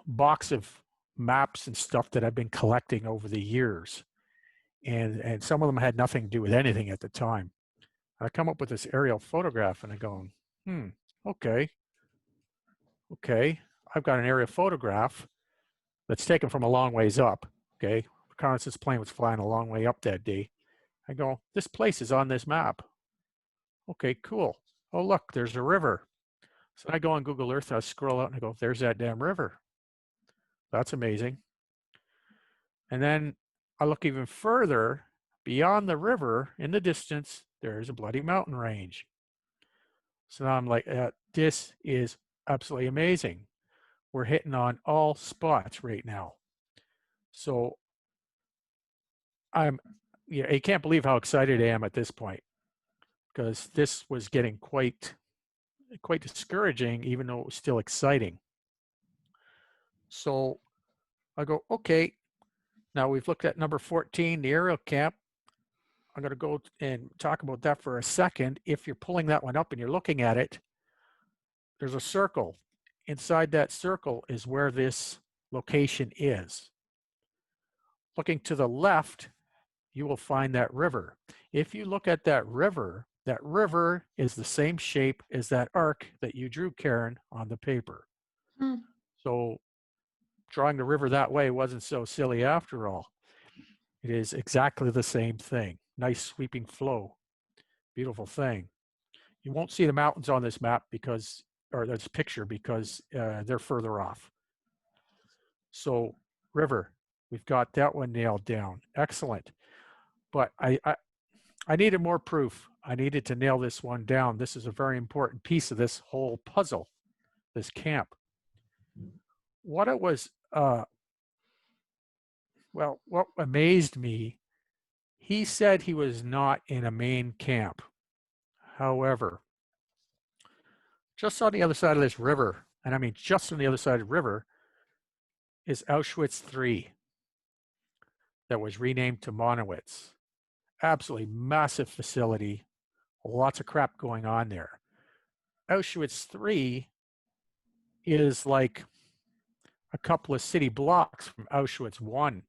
C: box of maps and stuff that I've been collecting over the years. And some of them had nothing to do with anything at the time. I come up with this aerial photograph and I go, okay. I've got an aerial photograph that's taken from a long ways up. Okay. Reconnaissance plane was flying a long way up that day. I go, this place is on this map. Okay, cool. Oh, look, there's a river. So I go on Google Earth and I scroll out and I go, there's that damn river. That's amazing. And then I look even further beyond the river in the distance, there's a bloody mountain range. So now I'm like, this is absolutely amazing. We're hitting on all spots right now. So I can't believe how excited I am at this point, because this was getting quite discouraging, even though it was still exciting. So I go, okay, now we've looked at number 14, the aerial camp. I'm going to go and talk about that for a second. If you're pulling that one up and you're looking at it, there's a circle. Inside that circle is where this location is. Looking to the left, you will find that river. If you look at that river is the same shape as that arc that you drew, Karen, on the paper. So drawing the river that way wasn't so silly after all. It is exactly the same thing. Nice sweeping flow. Beautiful thing. You won't see the mountains on this map or this picture because they're further off. So river, we've got that one nailed down. Excellent. But I needed more proof. I needed to nail this one down. This is a very important piece of this whole puzzle, this camp. What it was, what amazed me, he said he was not in a main camp. However, just on the other side of this river, and I mean just on the other side of the river, is Auschwitz Iii that was renamed to Monowitz. Absolutely massive facility, lots of crap going on there. Auschwitz Iii is like a couple of city blocks from Auschwitz I.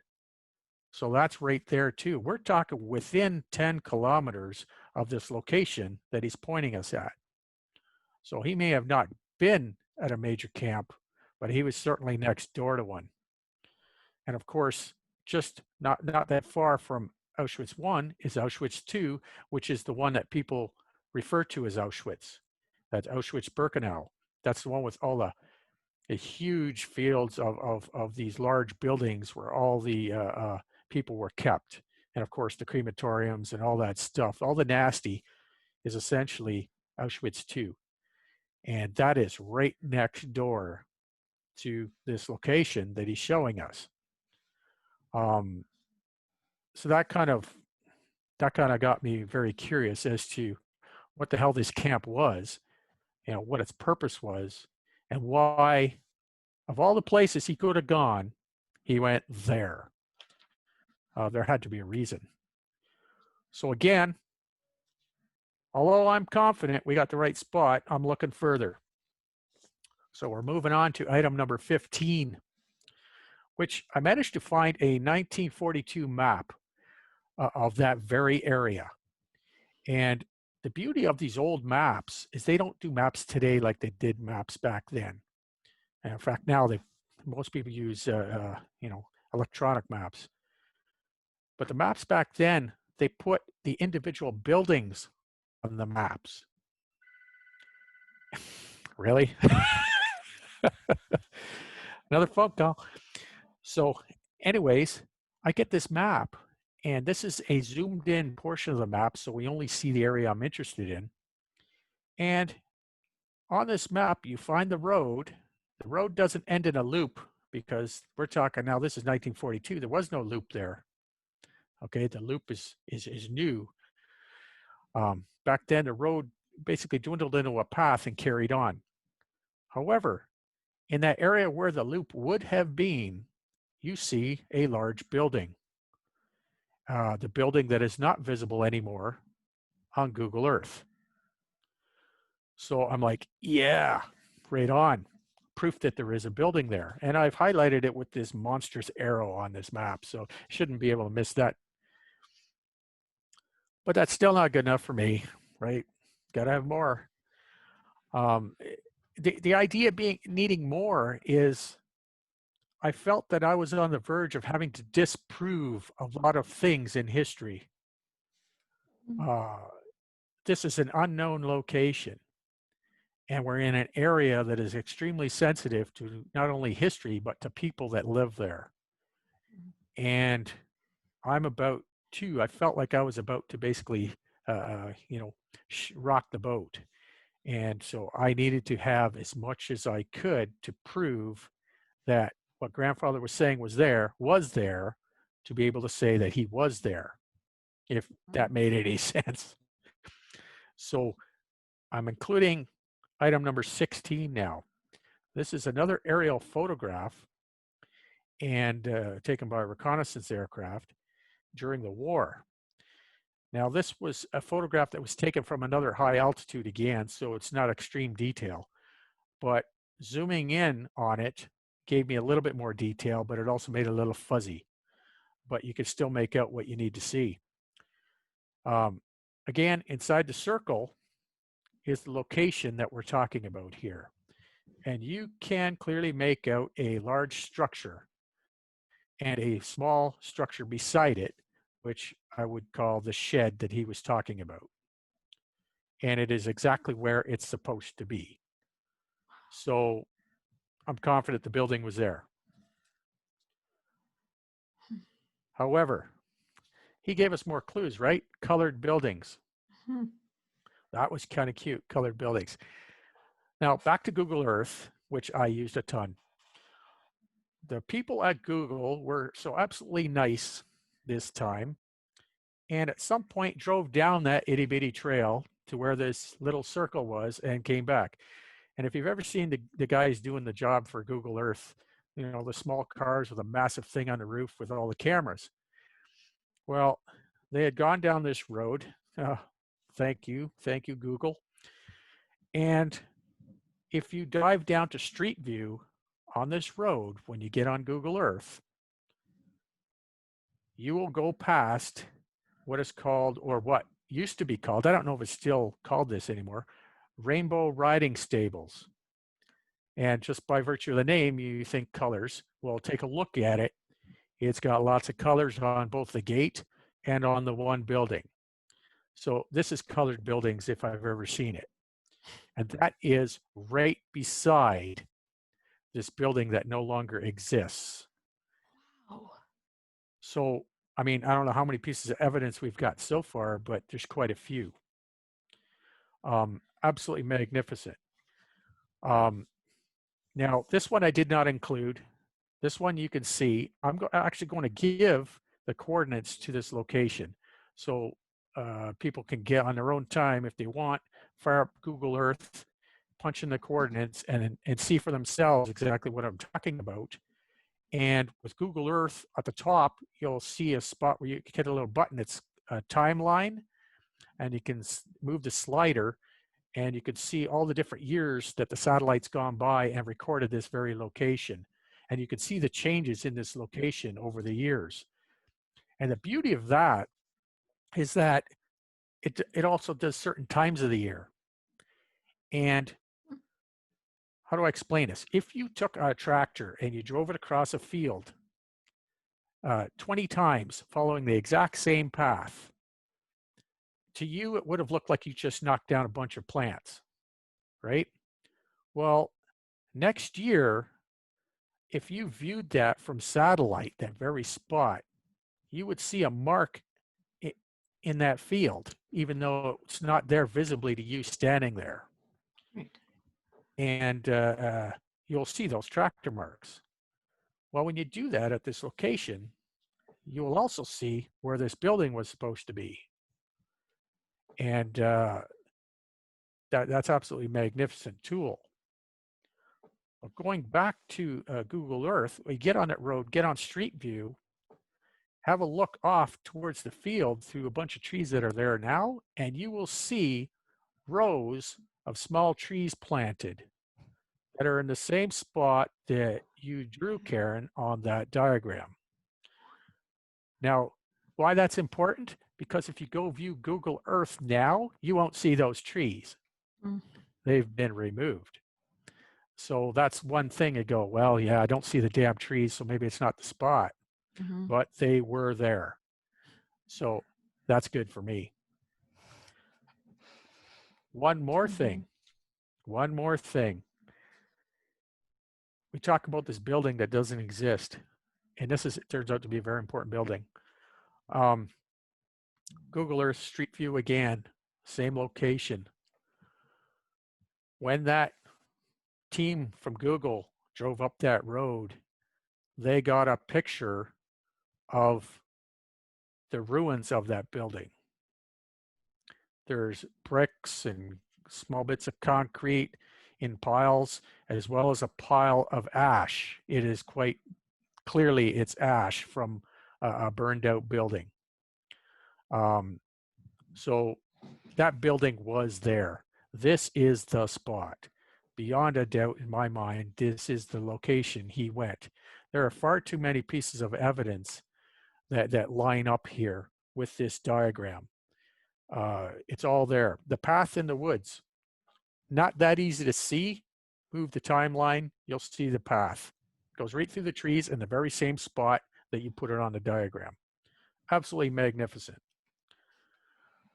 C: So that's right there too. We're talking within 10 kilometers of this location that he's pointing us at. So he may have not been at a major camp, but he was certainly next door to one. And of course, just not that far from Auschwitz I is Auschwitz II, which is the one that people refer to as Auschwitz. That's Auschwitz-Birkenau. That's the one with all the huge fields of these large buildings where all the people were kept. And of course, the crematoriums and all that stuff, all the nasty is essentially Auschwitz II. And that is right next door to this location that he's showing us. So that kind of got me very curious as to what the hell this camp was, what its purpose was, and why, of all the places he could have gone, he went there. There had to be a reason. So again, although I'm confident we got the right spot, I'm looking further. So we're moving on to item number 15, which I managed to find a 1942 map of that very area. And the beauty of these old maps is they don't do maps today like they did maps back then. And in fact, now most people use electronic maps. But the maps back then, they put the individual buildings on the maps. Really? Another phone call. So anyways, I get this map, and this is a zoomed in portion of the map, so we only see the area I'm interested in. And on this map, you find the road. The road doesn't end in a loop because we're talking now, this is 1942. There was no loop there. Okay, the loop is new. Back then, the road basically dwindled into a path and carried on. However, in that area where the loop would have been, you see a large building. The building that is not visible anymore on Google Earth. So I'm like, yeah, right on. Proof that there is a building there. And I've highlighted it with this monstrous arrow on this map, so shouldn't be able to miss that. But that's still not good enough for me, right? Got to have more. The idea being needing more is I felt that I was on the verge of having to disprove a lot of things in history. This is an unknown location. and we're in an area that is extremely sensitive to not only history, but to people that live there. And I felt like I was about to basically, rock the boat. And so I needed to have as much as I could to prove that what grandfather was saying was there, to be able to say that he was there, if that made any sense. So I'm including item number 16 now. This is another aerial photograph and taken by a reconnaissance aircraft during the war. Now, this was a photograph that was taken from another high altitude again, so it's not extreme detail, but zooming in on it gave me a little bit more detail, but it also made it a little fuzzy, but you could still make out what you need to see. Again, inside the circle is the location that we're talking about here. And you can clearly make out a large structure and a small structure beside it, which I would call the shed that he was talking about. And it is exactly where it's supposed to be. So I'm confident the building was there. However, he gave us more clues, right? Colored buildings. That was kind of cute, colored buildings. Now, back to Google Earth, which I used a ton. The people at Google were so absolutely nice this time, and at some point drove down that itty bitty trail to where this little circle was and came back. And if you've ever seen the guys doing the job for Google Earth, the small cars with a massive thing on the roof with all the cameras. Well, they had gone down this road. Thank you, Google. And if you dive down to Street View on this road, when you get on Google Earth, you will go past what is called, or what used to be called, I don't know if it's still called this anymore, Rainbow Riding Stables. And just by virtue of the name, you think colors. Well, take a look at it. It's got lots of colors on both the gate and on the one building. So this is colored buildings if I've ever seen it. And that is right beside this building that no longer exists.
D: Oh.
C: So, I mean, I don't know how many pieces of evidence we've got so far, but there's quite a few. Absolutely magnificent. Now, this one I did not include. This one you can see. I'm actually going to give the coordinates to this location. So people can get on their own time if they want, fire up Google Earth, punch in the coordinates and see for themselves exactly what I'm talking about. And with Google Earth at the top, you'll see a spot where you can hit a little button. It's a timeline, and you can move the slider, and you can see all the different years that the satellite's gone by and recorded this very location. And you can see the changes in this location over the years. And the beauty of that is that it also does certain times of the year. And how do I explain this? If you took a tractor and you drove it across a field 20 times following the exact same path, to you, it would have looked like you just knocked down a bunch of plants, right? Well, next year, if you viewed that from satellite, that very spot, you would see a mark in that field, even though it's not there visibly to you standing there.
D: Right.
C: And you'll see those tractor marks. Well, when you do that at this location, you will also see where this building was supposed to be. And that's absolutely magnificent tool. But going back to Google Earth, we get on that road, get on Street View, have a look off towards the field through a bunch of trees that are there now, and you will see rows of small trees planted that are in the same spot that you drew, Karen, on that diagram. Now, why that's important? Because if you go view Google Earth now, you won't see those trees. They've been removed. So that's one thing you go, well, yeah, I don't see the damn trees, so maybe it's not the spot. But they were there. So that's good for me. One more thing. One more thing. We talk about this building that doesn't exist, and it turns out to be a very important building. Google Earth Street View again, same location. When that team from Google drove up that road, they got a picture of the ruins of that building. There's bricks and small bits of concrete in piles, as well as a pile of ash. It is quite clearly it's ash from a burned out building. So that building was there. This is the spot. Beyond a doubt in my mind, this is the location he went. There are far too many pieces of evidence that line up here with this diagram. It's all there. The path in the woods, not that easy to see. Move the timeline, you'll see the path. It goes right through the trees in the very same spot that you put it on the diagram. Absolutely magnificent.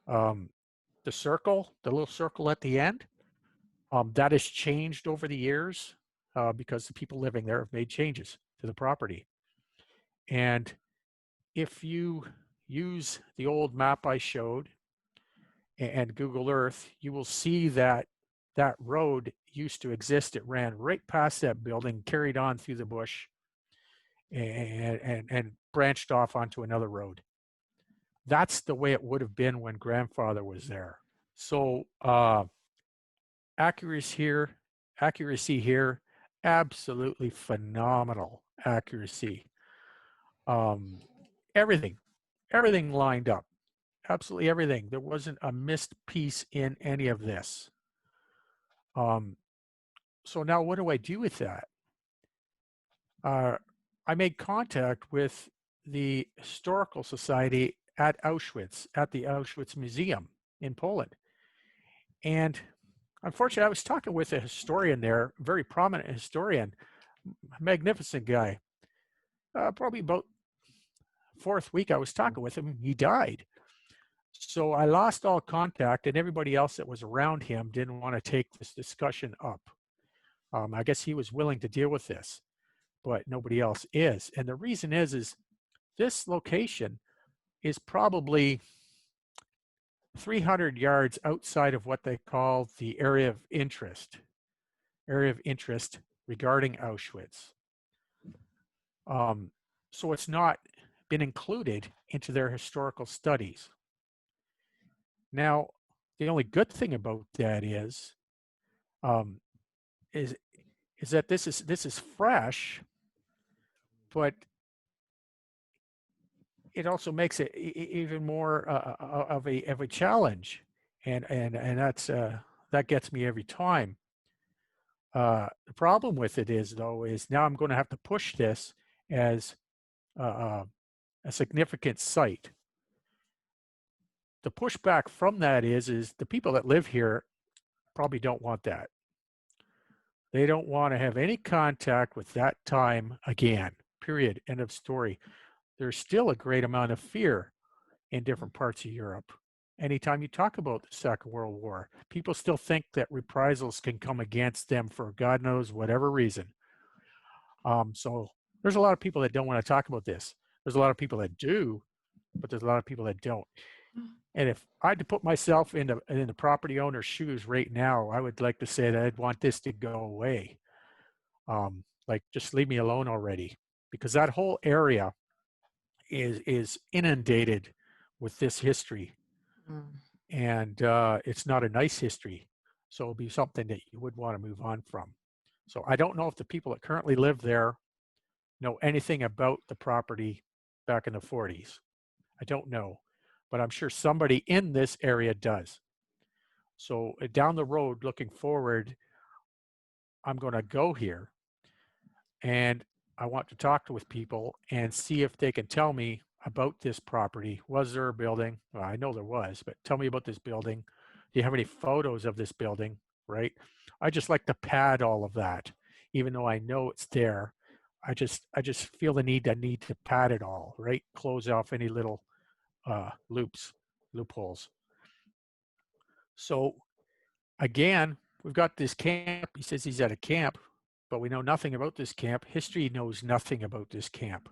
C: The circle, the little circle at the end, that has changed over the years because the people living there have made changes to the property. And if you use the old map I showed and Google Earth, you will see that that road used to exist. It ran right past that building, carried on through the bush, and branched off onto another road. That's the way it would have been when grandfather was there. So accuracy here, absolutely phenomenal accuracy. Everything lined up, absolutely everything. There wasn't a missed piece in any of this. So now what do I do with that? I made contact with the Historical Society at Auschwitz, at the Auschwitz Museum in Poland. And unfortunately, I was talking with a historian there, a very prominent historian, magnificent guy. Probably about fourth week I was talking with him, he died. So I lost all contact, and everybody else that was around him didn't want to take this discussion up. I guess he was willing to deal with this, but nobody else is. And the reason is this location is probably 300 yards outside of what they call the area of interest regarding Auschwitz. So it's not been included into their historical studies. Now, the only good thing about that is that this is fresh, but it also makes it even more of a challenge, and that's that gets me every time. The problem with it is now I'm going to have to push this as a significant site. The pushback from that is the people that live here probably don't want that. They don't want to have any contact with that time again, period, end of story. There's still a great amount of fear in different parts of Europe. Anytime you talk about the Second World War, people still think that reprisals can come against them for God knows whatever reason. So there's a lot of people that don't want to talk about this. There's a lot of people that do, but there's a lot of people that don't. And if I had to put myself in the property owner's shoes right now, I would like to say that I'd want this to go away. Like, just leave me alone already, because that whole area is inundated with this history. And it's not a nice history. So it'll be something that you would want to move on from. So I don't know if the people that currently live there know anything about the property back in the 40s. I don't know, but I'm sure somebody in this area does. So down the road, looking forward, I'm going to go here, and I want to talk with people and see if they can tell me about this property. Was there a building? Well, I know there was, but tell me about this building. Do you have any photos of this building, right? I just like to pad all of that, even though I know it's there. I just feel the need to pad it all, right? Close off any little loopholes. So again, we've got this camp. He says he's at a camp, but we know nothing about this camp. History knows nothing about this camp.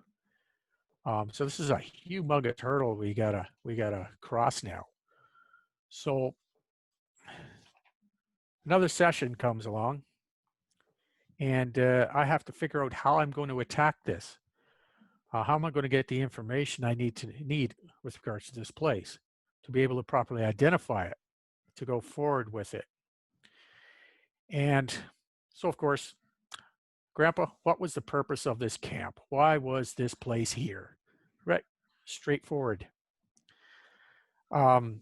C: So this is a humongous hurdle we gotta cross now. So another session comes along, and I have to figure out how I'm going to attack this. How am I going to get the information I need with regards to this place to be able to properly identify it, to go forward with it. And so, of course, Grandpa, what was the purpose of this camp? Why was this place here? Right, straightforward. No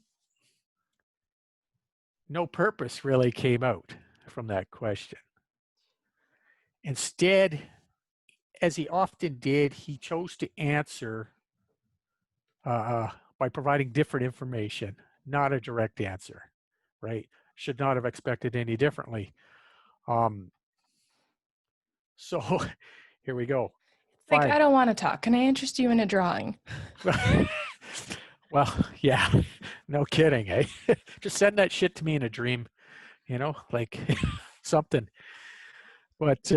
C: purpose really came out from that question. Instead, as he often did, he chose to answer by providing different information, not a direct answer, right? Should not have expected any differently. So here we go.
E: Like, I don't want to talk. Can I interest you in a drawing?
C: Well, yeah, no kidding, eh? Just send that shit to me in a dream, you know, like something. But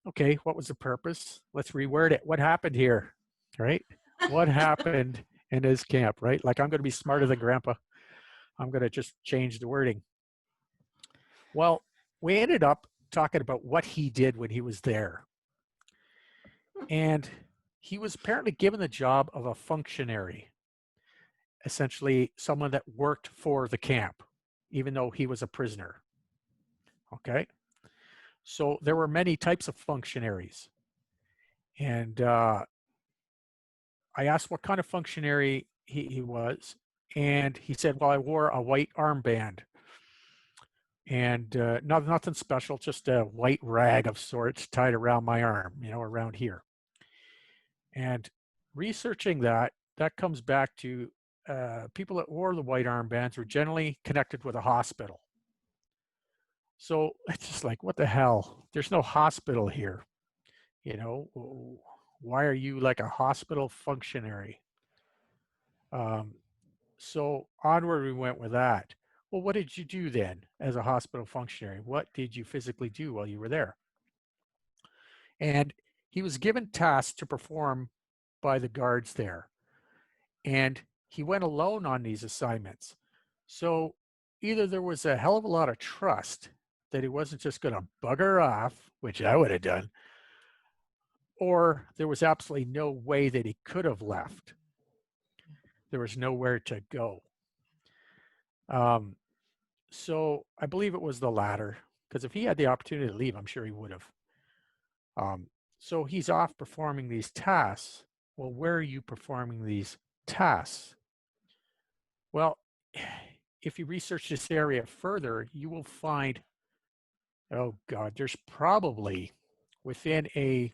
C: okay, what was the purpose? Let's reword it. What happened here, right? What happened in his camp, right? Like, I'm going to be smarter than Grandpa. I'm going to just change the wording. Well, we ended up talking about what he did when he was there. And he was apparently given the job of a functionary, essentially someone that worked for the camp, even though he was a prisoner. Okay? So there were many types of functionaries. And I asked what kind of functionary he was. And he said, well, I wore a white armband. And nothing special, just a white rag of sorts tied around my arm, you know, around here. And researching that comes back to people that wore the white armbands were generally connected with a hospital. So it's just like, what the hell? There's no hospital here. You know, why are you like a hospital functionary? So onward we went with that. Well, what did you do then as a hospital functionary? What did you physically do while you were there? And he was given tasks to perform by the guards there. And he went alone on these assignments. So either there was a hell of a lot of trust that he wasn't just going to bugger off, which I would have done, or there was absolutely no way that he could have left. There was nowhere to go. So I believe it was the latter, because if he had the opportunity to leave, I'm sure he would have. So he's off performing these tasks. Well, where are you performing these tasks? Well, if you research this area further, you will find, oh God, there's probably within a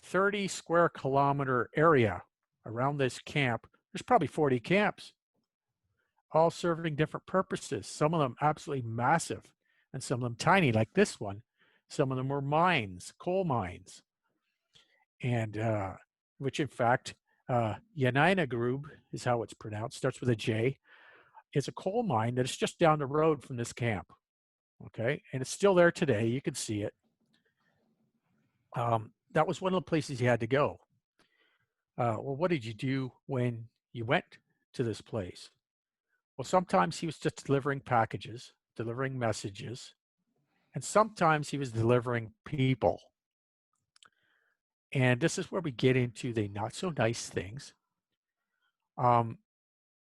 C: 30 square kilometer area around this camp, there's probably 40 camps, all serving different purposes. Some of them absolutely massive, and some of them tiny, like this one. Some of them were mines, coal mines, and which in fact, Yanina Grub is how it's pronounced, starts with a J. It's a coal mine that is just down the road from this camp. Okay, and it's still there today. You can see it. That was one of the places you had to go. Well, what did you do when you went to this place? Well, sometimes he was just delivering packages, delivering messages, and sometimes he was delivering people. And this is where we get into the not so nice things.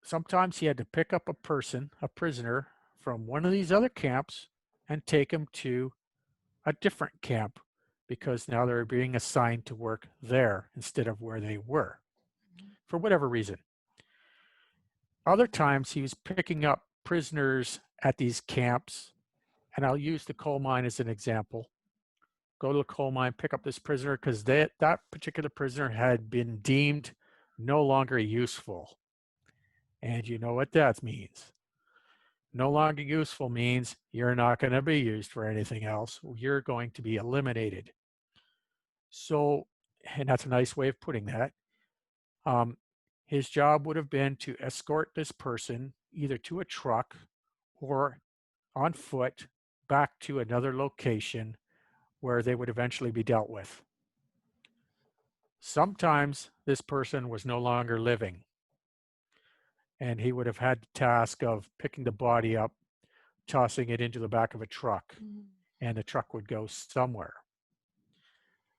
C: Sometimes he had to pick up a prisoner from one of these other camps and take him to a different camp, because now they're being assigned to work there instead of where they were, for whatever reason. Other times he was picking up prisoners at these camps, and I'll use the coal mine as an example. Go to the coal mine, pick up this prisoner, because that particular prisoner had been deemed no longer useful. And you know what that means. No longer useful means you're not going to be used for anything else. You're going to be eliminated. So, and that's a nice way of putting that. His job would have been to escort this person either to a truck or on foot back to another location where they would eventually be dealt with. Sometimes this person was no longer living, and he would have had the task of picking the body up, tossing it into the back of a truck, and the truck would go somewhere.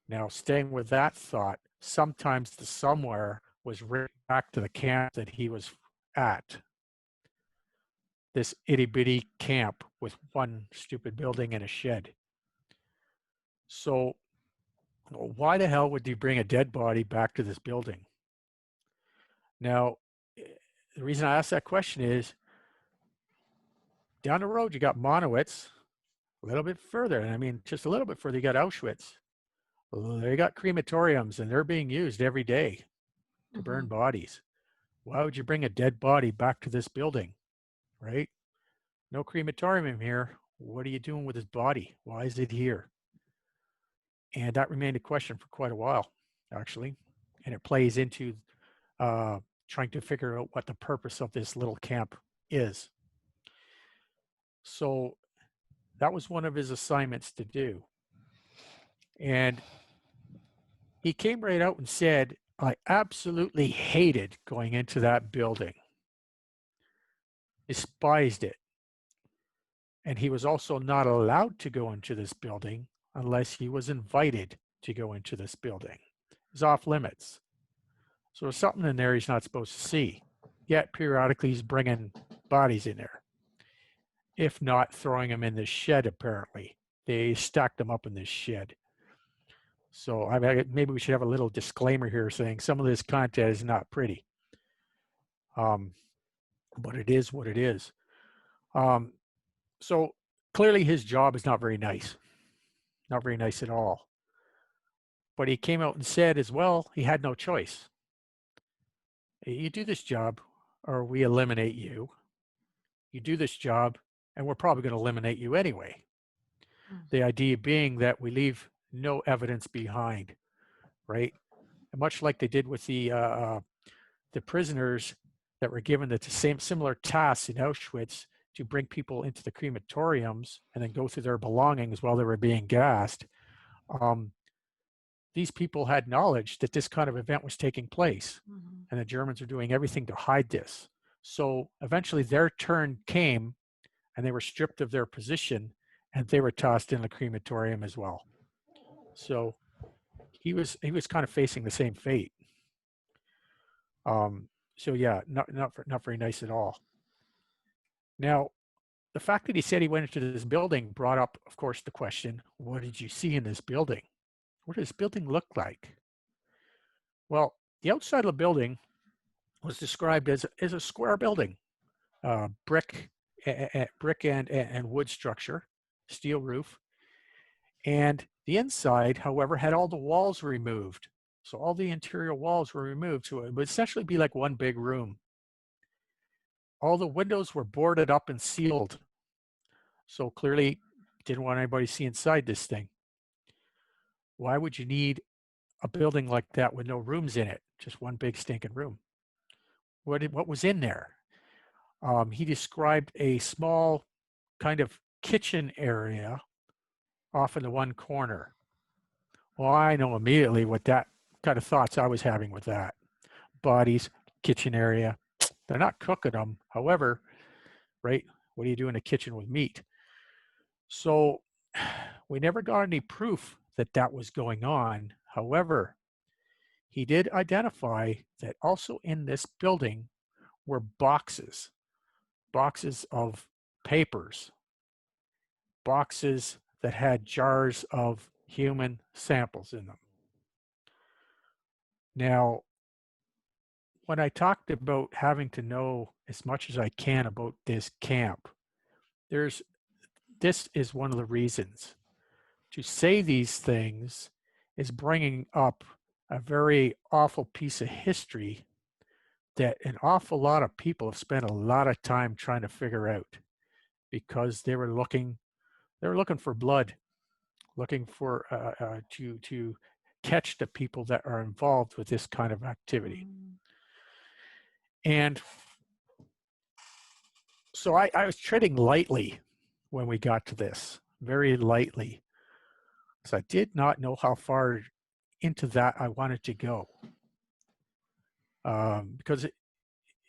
C: Now, staying with that thought, sometimes the somewhere was right back to the camp that he was at. This itty-bitty camp with one stupid building and a shed. So why the hell would you bring a dead body back to this building? Now, the reason I ask that question is, down the road, you got Monowitz, a little bit further, and I mean, just a little bit further, you got Auschwitz. They got crematoriums, and they're being used every day to burn bodies. Why would you bring a dead body back to this building, right? No crematorium here. What are you doing with his body? Why is it here? And that remained a question for quite a while, actually. And it plays into trying to figure out what the purpose of this little camp is. So that was one of his assignments to do. And he came right out and said, I absolutely hated going into that building. Despised it. And he was also not allowed to go into this building unless he was invited to go into this building. It's off limits. So there's something in there he's not supposed to see. Yet periodically he's bringing bodies in there. If not, throwing them in this shed, apparently. They stacked them up in this shed. So maybe we should have a little disclaimer here saying some of this content is not pretty. But it is what it is. So clearly his job is not very nice. Not very nice at all. But he came out and said as well, he had no choice. You do this job or we eliminate you. You do this job and we're probably going to eliminate you anyway. The idea being that we leave no evidence behind, right? And much like they did with the prisoners that were given the similar tasks in Auschwitz to bring people into the crematoriums and then go through their belongings while they were being gassed. These people had knowledge that this kind of event was taking place, and the Germans were doing everything to hide this. So eventually their turn came and they were stripped of their position and they were tossed in the crematorium as well. So he was kind of facing the same fate. So yeah, not very nice at all. Now, the fact that he said he went into this building brought up, of course, the question, what did you see in this building? What does this building look like? Well, the outside of the building was described as a square building, brick and wood structure, steel roof. And the inside, however, had all the walls removed. So all the interior walls were removed. So it would essentially be like one big room. All the windows were boarded up and sealed. So clearly didn't want anybody to see inside this thing. Why would you need a building like that with no rooms in it? Just one big stinking room. What was in there? He described a small kind of kitchen area off in the one corner. Well, I know immediately what that kind of thoughts I was having with that. Bodies, kitchen area. They're not cooking them. However, right, what do you do in a kitchen with meat? So we never got any proof that that was going on. However, he did identify that also in this building were boxes of papers, boxes that had jars of human samples in them. Now, when I talked about having to know as much as I can about this camp, this is one of the reasons. To say these things is bringing up a very awful piece of history that an awful lot of people have spent a lot of time trying to figure out, because they were looking for blood, looking for to catch the people that are involved with this kind of activity. And so I was treading lightly when we got to this, very lightly. So I did not know how far into that I wanted to go. Because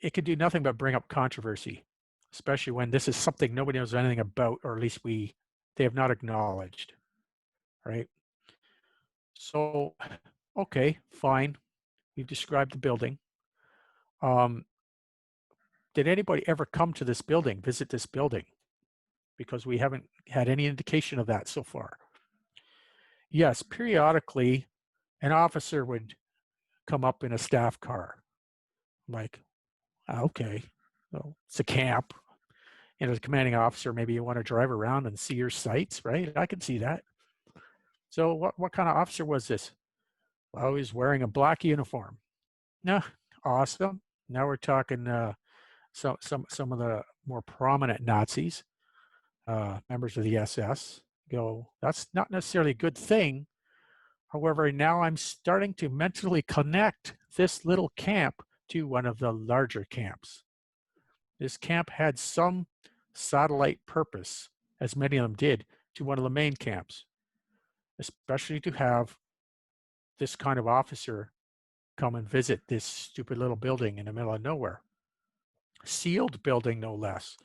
C: it could do nothing but bring up controversy, especially when this is something nobody knows anything about, or at least they have not acknowledged, right? So, okay, fine. We've described the building. Did anybody ever come to this building, visit this building? Because we haven't had any indication of that so far. Yes, periodically, an officer would come up in a staff car. Like, okay, well, it's a camp. And as a commanding officer, maybe you want to drive around and see your sights, right? I can see that. So what kind of officer was this? Well, he was wearing a black uniform. No, awesome. Now we're talking some of the more prominent Nazis, members of the SS. Go, that's not necessarily a good thing. However, now I'm starting to mentally connect this little camp to one of the larger camps. This camp had some satellite purpose, as many of them did, to one of the main camps, especially to have this kind of officer come and visit this stupid little building in the middle of nowhere. Sealed building, no less.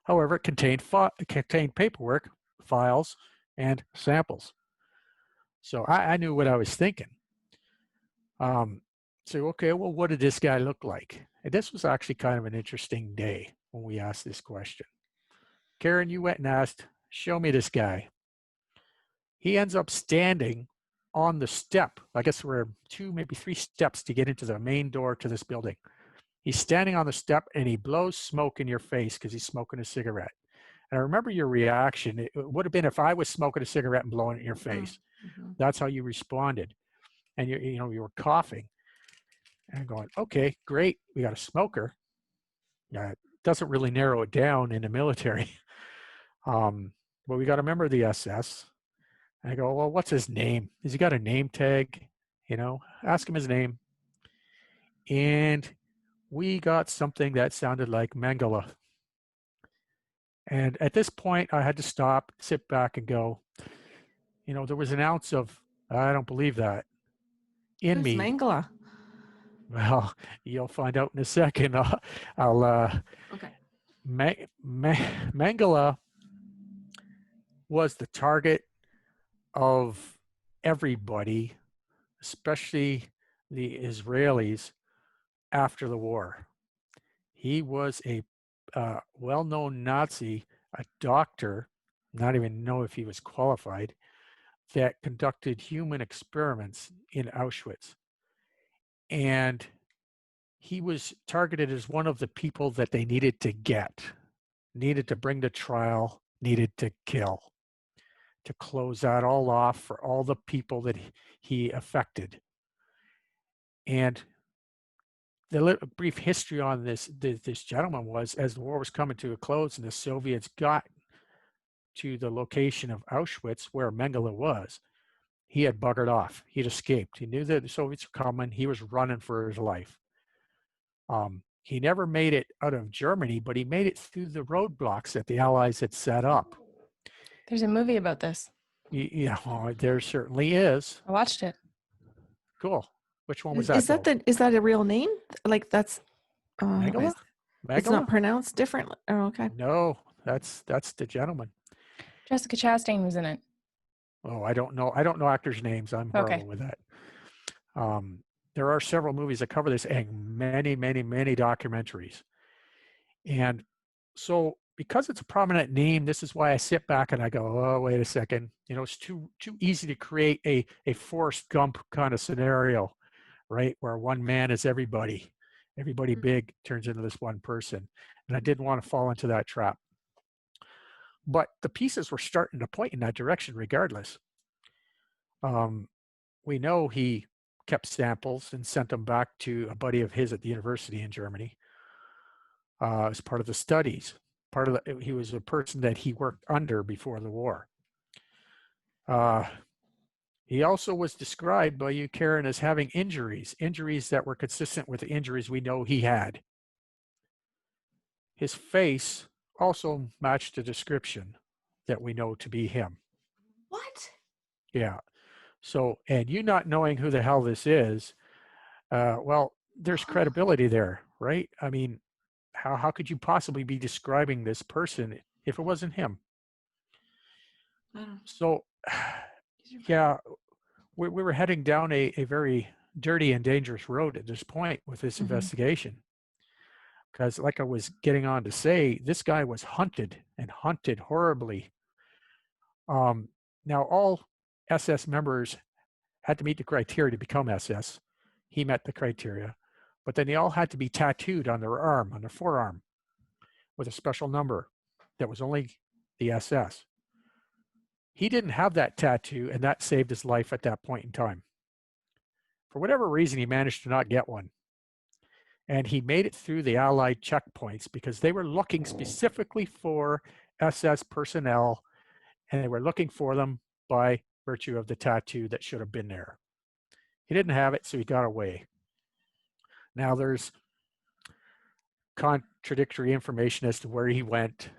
C: However, it contained paperwork, files, and samples. So I knew what I was thinking. So, okay, well, what did this guy look like? And this was actually kind of an interesting day when we asked this question. Karen, you went and asked, show me this guy. He ends up standing on the step. I guess we're 2, maybe 3 steps to get into the main door to this building. He's standing on the step and he blows smoke in your face because he's smoking a cigarette. And I remember your reaction. It would have been if I was smoking a cigarette and blowing it in your face. Mm-hmm. That's how you responded. And you were coughing and going, okay, great. We got a smoker. It doesn't really narrow it down in the military. But we got a member of the SS. And I go, well, what's his name? Has he got a name tag? Ask him his name. And we got something that sounded like Mengele. And at this point, I had to stop, sit back and go, there was an ounce of, I don't believe that in
D: Who's
C: me.
D: Mengele?
C: Well, you'll find out in a second. Okay. Mengele was the target of everybody, especially the Israelis, after the war. He was a well-known Nazi, a doctor, not even know if he was qualified, that conducted human experiments in Auschwitz. And he was targeted as one of the people that they needed to get, needed to bring to trial, needed to kill, to close that all off for all the people that he affected. And the brief history on this gentleman was, as the war was coming to a close and the Soviets got to the location of Auschwitz where Mengele was, he had buggered off. He'd escaped. He knew that the Soviets were coming. He was running for his life. He never made it out of Germany, but he made it through the roadblocks that the Allies had set up.
E: There's a movie about this.
C: There certainly is.
E: I watched it.
C: Cool. Which one was that?
D: Is that a real name? Like that's
C: Mengele?
D: It's not pronounced differently. Oh, okay.
C: No, that's the gentleman.
E: Jessica Chastain was in it.
C: Oh, I don't know. I don't know actors' names. I'm horrible with that. There are several movies that cover this and many, many, many documentaries. And so because it's a prominent name, this is why I sit back and I go, oh, wait a second. It's too easy to create a Forrest Gump kind of scenario, right? Where one man is everybody. Everybody big turns into this one person. And I didn't want to fall into that trap. But the pieces were starting to point in that direction regardless. We know he kept samples and sent them back to a buddy of his at the university in Germany as part of the studies. He was a person that he worked under before the war. He also was described by you, Karen, as having injuries that were consistent with the injuries we know he had. His face also matched the description. that we know to be him.
D: What?
C: Yeah. So, and you not knowing who the hell this is, well, there's credibility there, right? I mean, how could you possibly be describing this person if it wasn't him? So, yeah, we were heading down a very dirty and dangerous road at this point with this investigation. Because, like I was getting on to say, this guy was hunted and hunted horribly. Now, all SS members had to meet the criteria to become SS. He met the criteria. But then they all had to be tattooed on their arm, on their forearm, with a special number that was only the SS. He didn't have that tattoo, and that saved his life at that point in time. For whatever reason, he managed to not get one. And he made it through the Allied checkpoints because they were looking specifically for SS personnel, and they were looking for them by virtue of the tattoo that should have been there. He didn't have it, so he got away. Now, there's contradictory information as to where he went.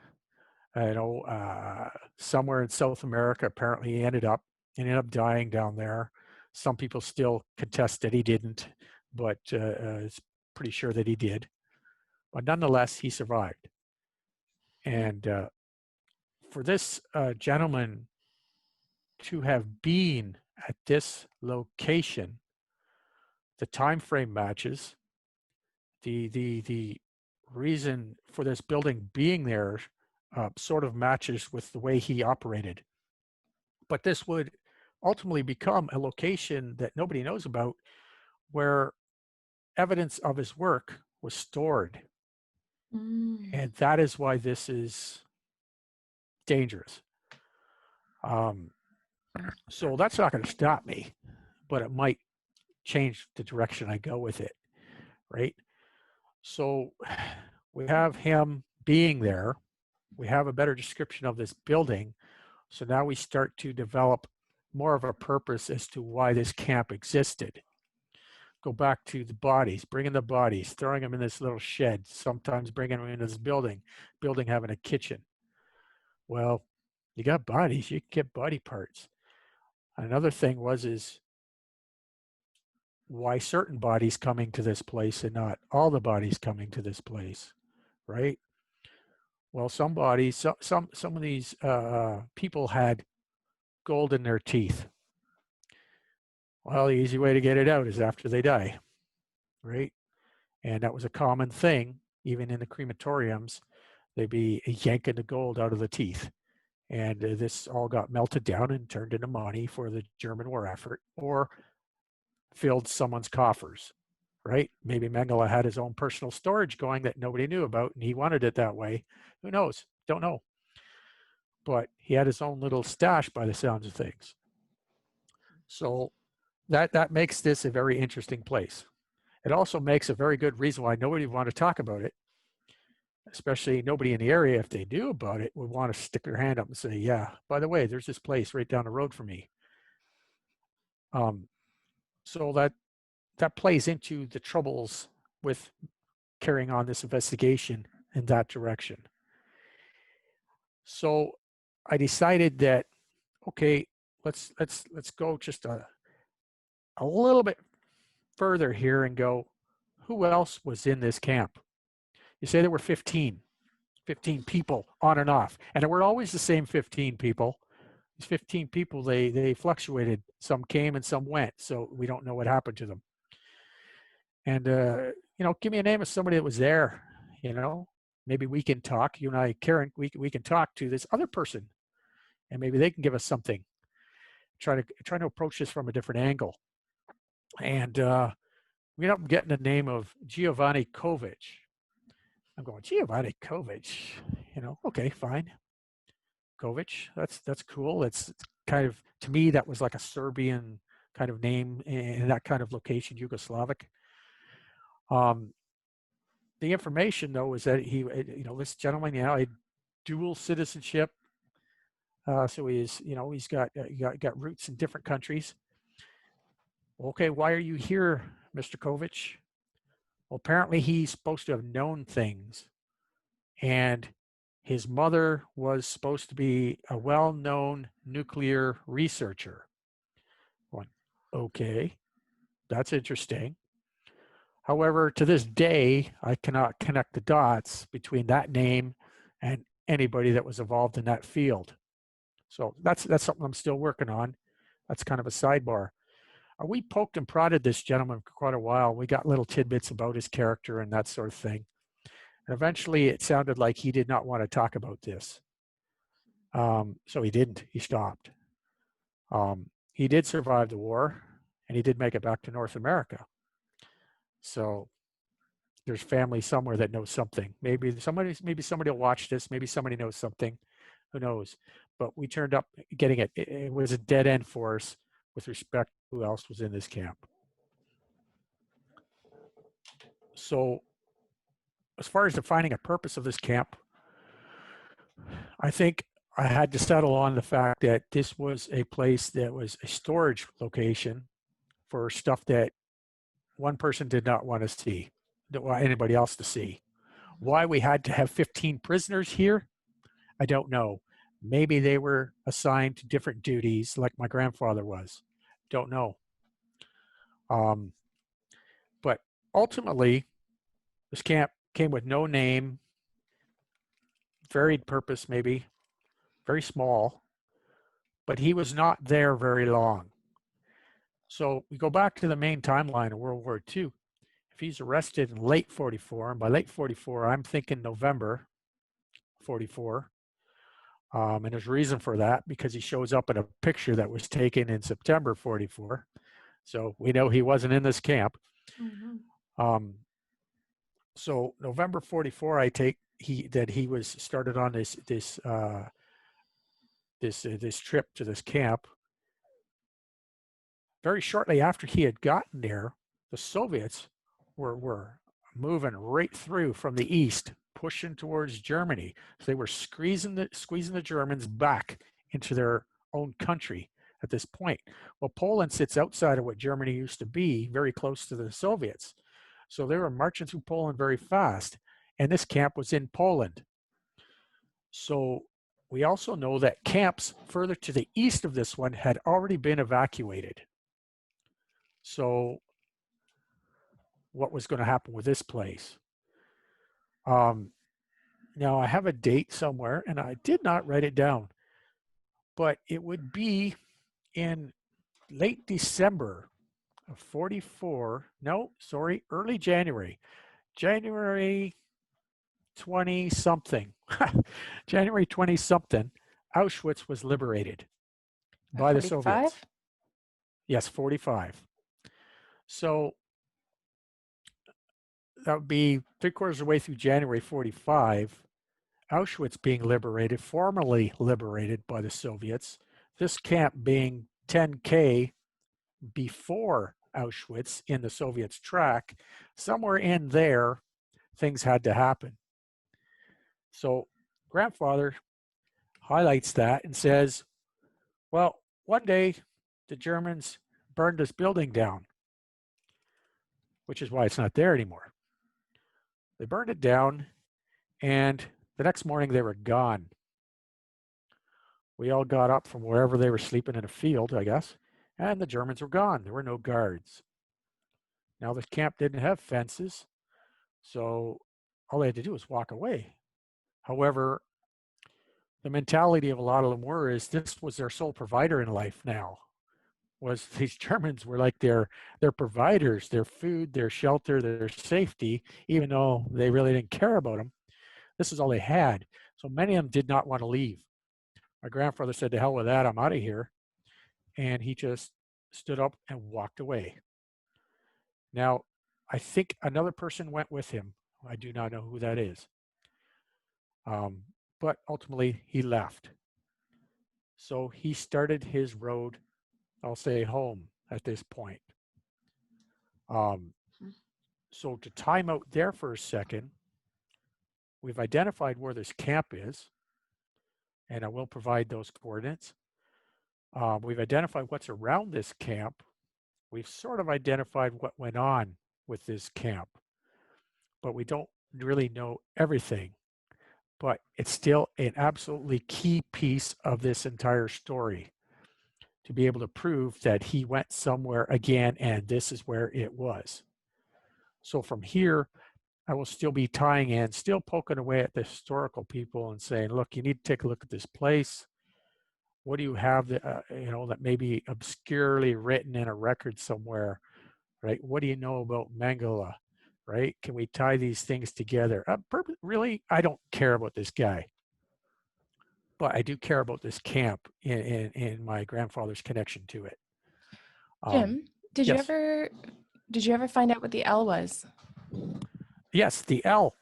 C: Somewhere in South America, apparently he ended up dying down there. Some people still contest that he didn't, but it's pretty sure that he did. But nonetheless, he survived. And for this gentleman to have been at this location, the time frame matches. The reason for this building being there sort of matches with the way he operated. But this would ultimately become a location that nobody knows about, where evidence of his work was stored. And that is why this is dangerous. So that's not going to stop me, but it might change the direction I go with it, right? So we have him being there. We have a better description of this building. So now we start to develop more of a purpose as to why this camp existed. Go back to the bodies, bringing the bodies, throwing them in this little shed, sometimes bringing them into this building having a kitchen. Well, you got bodies, you can get body parts. Another thing is why certain bodies coming to this place and not all the bodies coming to this place, right? Well, some bodies, some of these people had gold in their teeth. Well, the easy way to get it out is after they die, right? And that was a common thing, even in the crematoriums. They'd be yanking the gold out of the teeth. And this all got melted down and turned into money for the German war effort, or filled someone's coffers, right? Maybe Mengele had his own personal storage going that nobody knew about, and he wanted it that way. Who knows? Don't know. But he had his own little stash by the sounds of things. So that makes this a very interesting place. It also makes a very good reason why nobody would want to talk about it, especially nobody in the area, if they knew about it, would want to stick their hand up and say, yeah, by the way, there's this place right down the road from me. So that plays into the troubles with carrying on this investigation in that direction. So I decided that, okay, let's go just a little bit further here and go, who else was in this camp? You say there were 15 people on and off, and it were always the same 15 people. These 15 people, they fluctuated. Some came and some went, so we don't know what happened to them. And give me a name of somebody that was there. Maybe we can talk. You and I, Karen, we can talk to this other person, and maybe they can give us something. Try to approach this from a different angle. And we ended up getting the name of Giovanni Kovic. I'm going, Giovanni Kovic, okay, fine. Kovic, that's cool. It's kind of, to me, that was like a Serbian kind of name in that kind of location, Yugoslavic. The information, though, is that he, this gentleman, had dual citizenship. So he's got roots in different countries. Okay, why are you here, Mr. Kovic? Well, apparently he's supposed to have known things, and His mother was supposed to be a well-known nuclear researcher. Going, okay, that's interesting. However, to this day, I cannot connect the dots between that name and anybody that was involved in that field. So that's something I'm still working on. That's kind of a sidebar. We poked and prodded this gentleman for quite a while. We got little tidbits about his character and that sort of thing. And eventually it sounded like he did not want to talk about this. So he didn't. He stopped. He did survive the war, and he did make it back to North America. So there's family somewhere that knows something. Maybe somebody will watch this. Maybe somebody knows something. Who knows? But we turned up getting it. It was a dead end for us with respect to who else was in this camp. So as far as defining a purpose of this camp, I think I had to settle on the fact that this was a place that was a storage location for stuff that one person did not want to see, didn't want anybody else to see. Why we had to have 15 prisoners here, I don't know. Maybe they were assigned to different duties like my grandfather was. Don't know. But ultimately, this camp came with no name, varied purpose maybe, very small, but he was not there very long. So we go back to the main timeline of World War II. If he's arrested in late 44, and by late 44, I'm thinking November 44, and there's reason for that because he shows up in a picture that was taken in September 44. So we know he wasn't in this camp. Mm-hmm. So November 44, I take that he was started on this trip to this camp. Very shortly after he had gotten there, the Soviets were moving right through from the east, pushing towards Germany. So they were squeezing the Germans back into their own country at this point. Well, Poland sits outside of what Germany used to be, very close to the Soviets. So they were marching through Poland very fast, and this camp was in Poland. So we also know that camps further to the east of this one had already been evacuated. So what was going to happen with this place? Now I have a date somewhere, and I did not write it down, but it would be in late December of 44. No, sorry, early January. January 20 something. January 20 something. Auschwitz was liberated by the Soviets. Yes, 45. So that would be 3/4 of the way through January 45. Auschwitz being liberated, formally liberated by the Soviets. This camp being 10K before Auschwitz in the Soviets' track. Somewhere in there, things had to happen. So grandfather highlights that and says, well, one day the Germans burned this building down, which is why it's not there anymore. They burned it down, and the next morning they were gone. We all got up from wherever they were sleeping in a field, I guess, and the Germans were gone. There were no guards. Now the camp didn't have fences, so all they had to do was walk away. However, the mentality of a lot of them is this was their sole provider in life now. Was these Germans were like their providers, their food, their shelter, their safety, even though they really didn't care about them. This is all they had. So many of them did not want to leave. My grandfather said, to hell with that, I'm out of here. And he just stood up and walked away. Now, I think another person went with him. I do not know who that is. But ultimately, he left. So he started his road, I'll say home at this point. So to time out there for a second, we've identified where this camp is, and I will provide those coordinates. We've identified what's around this camp. We've sort of identified what went on with this camp, but we don't really know everything. but it's still an absolutely key piece of this entire story to be able to prove that he went somewhere again and this is where it was. So from here, I will still be tying in, still poking away at the historical people and saying, look, you need to take a look at this place. What do you have that, that may be obscurely written in a record somewhere, right? What do you know about Mengele, right? Can we tie these things together? Really, I don't care about this guy, but I do care about this camp in my grandfather's connection to it.
E: Jim, did
C: yes.
E: you ever find out what the L was?
C: Yes, the L,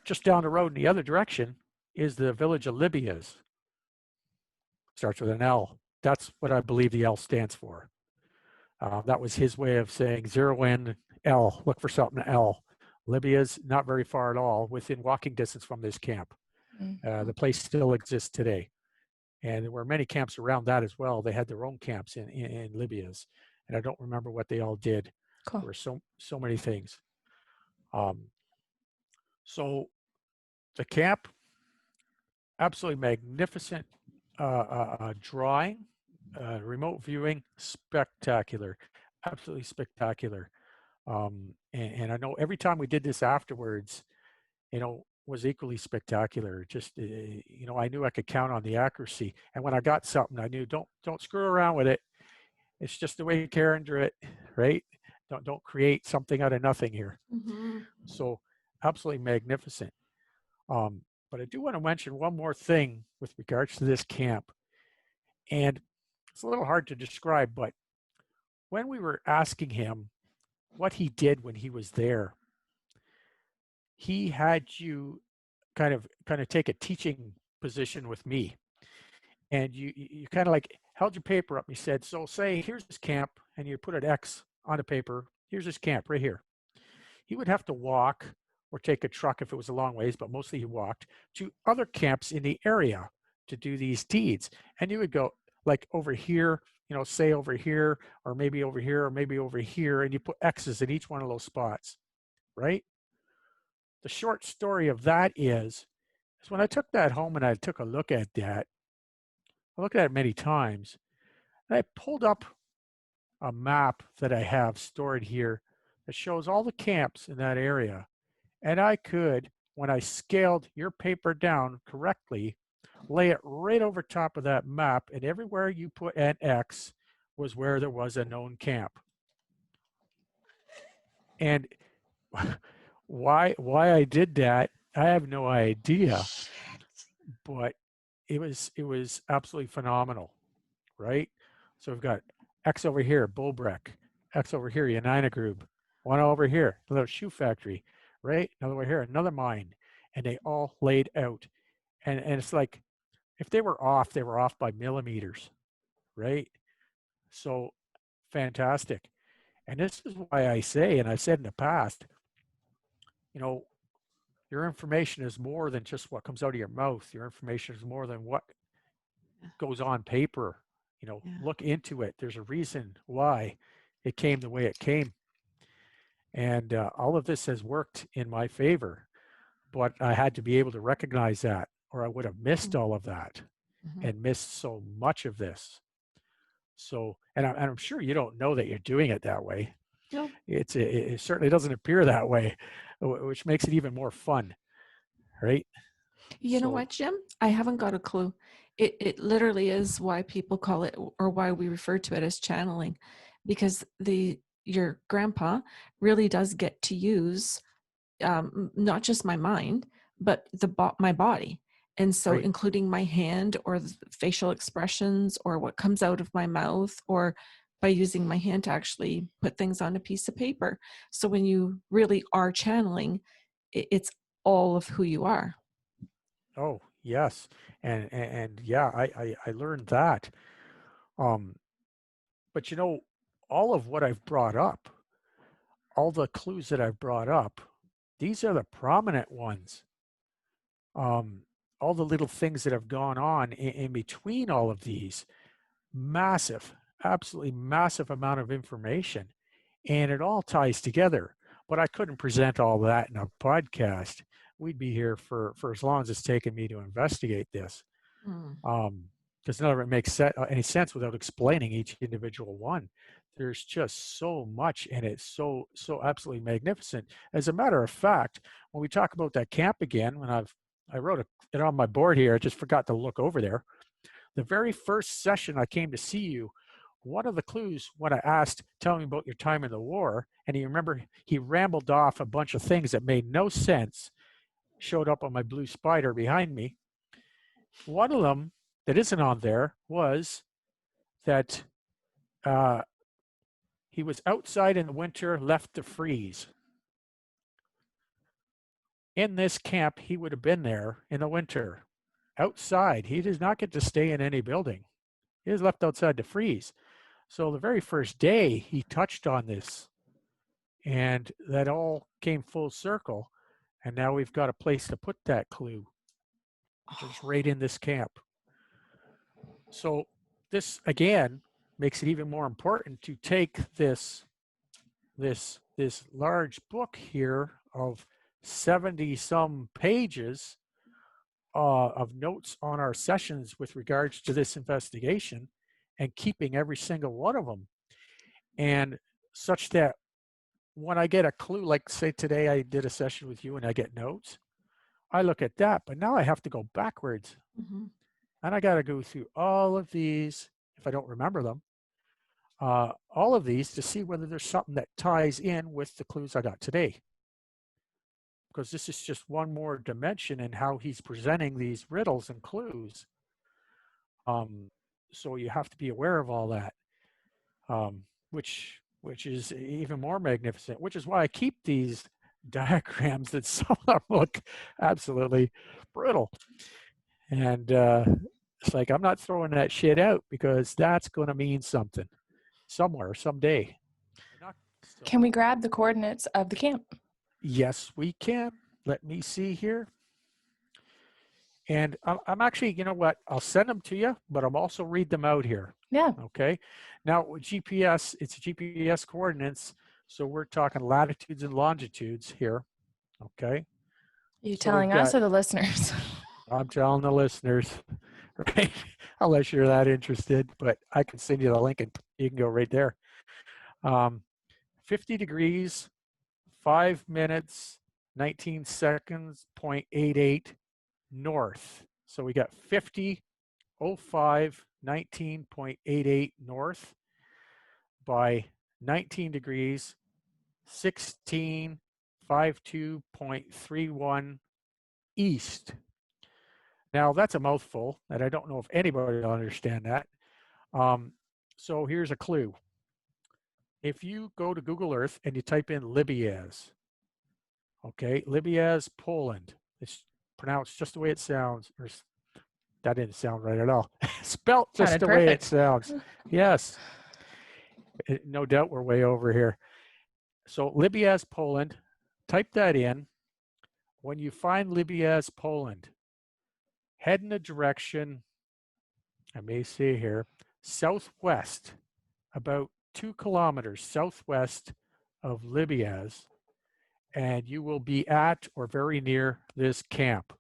C: just down the road in the other direction, is the village of Libya's. Starts with an L. That's what I believe the L stands for. That was his way of saying zero in L, look for something L. Libya's not very far at all, within walking distance from this camp. The place still exists today. And there were many camps around that as well. They had their own camps in Libya's. And I don't remember what they all did.
E: Cool.
C: There were so many things. So the camp, absolutely magnificent drawing, remote viewing, spectacular, absolutely spectacular. And I know every time we did this afterwards, was equally spectacular. Just, I knew I could count on the accuracy. And when I got something, I knew don't screw around with it. It's just the way Karen drew it, right? Don't create something out of nothing here.
D: Mm-hmm.
C: So absolutely magnificent. But I do want to mention one more thing with regards to this camp. And it's a little hard to describe, but when we were asking him what he did when he was there, he had you kind of take a teaching position with me. And you kind of like held your paper up. He said, so say, here's this camp, and you put an X on the paper. Here's this camp right here. He would have to walk or take a truck if it was a long ways, but mostly he walked to other camps in the area to do these deeds. And you would go like over here, say over here, or maybe over here, or maybe over here, and you put X's in each one of those spots, right? The short story of that is when I took that home and I took a look at that, I looked at it many times, and I pulled up a map that I have stored here that shows all the camps in that area. And I could, when I scaled your paper down correctly, lay it right over top of that map, and everywhere you put an X was where there was a known camp. And why I did that, I have no idea, but it was absolutely phenomenal, right? So we've got X over here, Bulbreck, X over here, Yanina Group, one over here, a little shoe factory, right? Another over here, another mine, and they all laid out. And it's like, if they were off by millimeters, right? So fantastic. And this is why I say, and I've said in the past, your information is more than just what comes out of your mouth. Your information is more than what goes on paper. Look into it. There's a reason why it came the way it came. And all of this has worked in my favor, but I had to be able to recognize that, or I would have missed all of that and missed so much of this. So, and I'm sure you don't know that you're doing it that way.
D: No.
C: It certainly doesn't appear that way, which makes it even more fun, right?
D: You know what, Jim? I haven't got a clue. It literally is why people call it, or why we refer to it as channeling, because your grandpa really does get to use not just my mind, but my body. And so
C: Right.
D: including my hand, or the facial expressions, or what comes out of my mouth, or by using my hand to actually put things on a piece of paper. So when you really are channeling, it's all of who you are.
C: Oh, yes. And yeah, I learned that. But all of what I've brought up, all the clues that I've brought up, these are the prominent ones. All the little things that have gone on in between all of these, massive, absolutely massive amount of information, and it all ties together. But I couldn't present all that in a podcast. we'd be here for as long as it's taken me to investigate this. Because none of it makes any sense without explaining each individual one. There's just so much, and it's so absolutely magnificent. As a matter of fact, when we talk about that camp again, when I wrote it on my board here, I just forgot to look over there. The very first session I came to see you, one of the clues when I asked, tell me about your time in the war, and you remember he rambled off a bunch of things that made no sense, showed up on my blue spider behind me. One of them that isn't on there was that he was outside in the winter, left to freeze. In this camp, he would have been there in the winter, outside. He does not get to stay in any building. He was left outside to freeze. So the very first day, he touched on this, and that all came full circle. And now we've got a place to put that clue, which is right in this camp. So this, again, makes it even more important to take this large book here of 70 some pages of notes on our sessions with regards to this investigation and keeping every single one of them, and such that when I get a clue, like say today I did a session with you and I get notes, I look at that, but now I have to go backwards. And I got to go through all of these, if I don't remember them, all of these to see whether there's something that ties in with the clues I got today. Because this is just one more dimension in how he's presenting these riddles and clues. So you have to be aware of all that, which is even more magnificent, which is why I keep these diagrams that some of them look absolutely brutal. And it's like, I'm not throwing that shit out because that's going to mean something somewhere, someday.
E: Can we grab the coordinates of the camp?
C: Yes, we can. Let me see here. And I'm actually, you know what? I'll send them to you, but I'll also read them out here.
E: Yeah.
C: Okay. Now, with GPS, it's GPS coordinates. So we're talking latitudes and longitudes here. Okay.
E: You
C: So
E: telling
C: we've
E: us
C: got-
E: or the listeners?
C: I'm telling the listeners, right? Unless you're that interested, but I can send you the link and you can go right there. 50 degrees, 5 minutes, 19 seconds, 0.88 north. So we got 50, 05, 19.88 north by 19 degrees, 16, 52.31 east. Now that's a mouthful, and I don't know if anybody will understand that. So here's a clue. If you go to Google Earth and you type in Libiaz, okay, Libiaz, Poland. It's pronounced just the way it sounds. Or that didn't sound right at all. Spelt just
E: Sounded
C: the way it
E: perfect.
C: sounds. Yes. No doubt we're way over here. So Libiaz, Poland, type that in. When you find Libiaz, Poland, head in the direction, I may say here, southwest, about 2 kilometers southwest of Libiaz, and you will be at or very near this camp.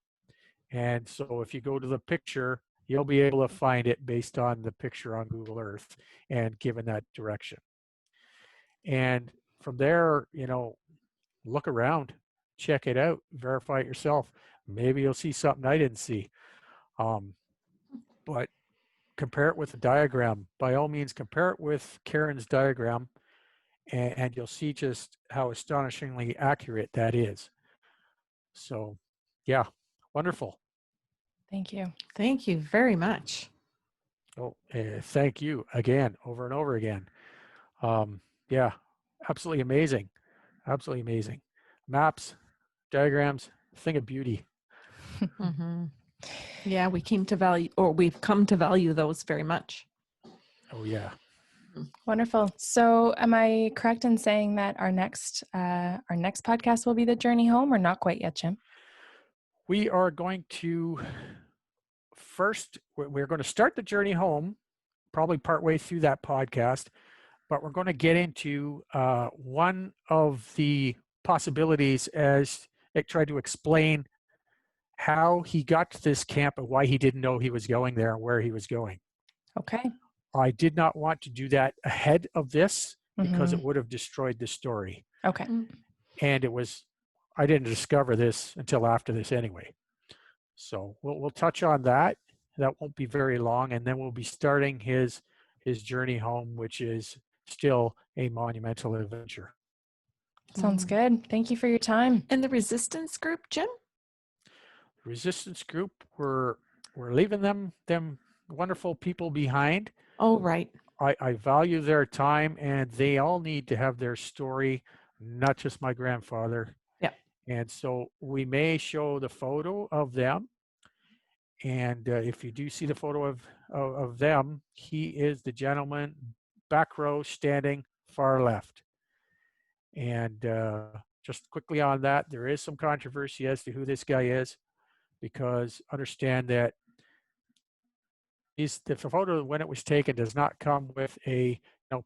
C: And so if you go to the picture, you'll be able to find it based on the picture on Google Earth and given that direction. And from there, you know, look around, check it out, verify it yourself. Maybe you'll see something I didn't see. But compare it with the diagram. By all means, compare it with Karen's diagram, and you'll see just how astonishingly accurate that is. So, yeah, wonderful.
E: Thank you.
D: Thank you very much.
C: Oh, thank you again, over and over again. Yeah, absolutely amazing. Absolutely amazing. Maps, diagrams, thing of beauty.
D: Yeah, we've come to value those very much.
C: Oh, yeah.
E: Wonderful. So am I correct in saying that our next podcast will be the journey home, or not quite yet, Jim?
C: We are going to we're going to start the journey home, probably partway through that podcast, but we're going to get into one of the possibilities as tried to explain how he got to this camp and why he didn't know he was going there and where he was going.
E: Okay.
C: I did not want to do that ahead of this because it
E: Mhm.
C: would have destroyed the story.
E: Okay.
C: And I didn't discover this until after this anyway. So we'll touch on that. That won't be very long. And then we'll be starting his journey home, which is still a monumental adventure.
E: Sounds good. Thank you for your time.
D: And the resistance group, Jim?
C: The resistance group, we're leaving them wonderful people behind.
D: Oh, right.
C: I value their time, and they all need to have their story, not just my grandfather.
D: Yeah.
C: And so we may show the photo of them. And if you do see the photo of them, he is the gentleman back row standing far left. And just quickly on that, there is some controversy as to who this guy is, because understand that the photo when it was taken does not come with a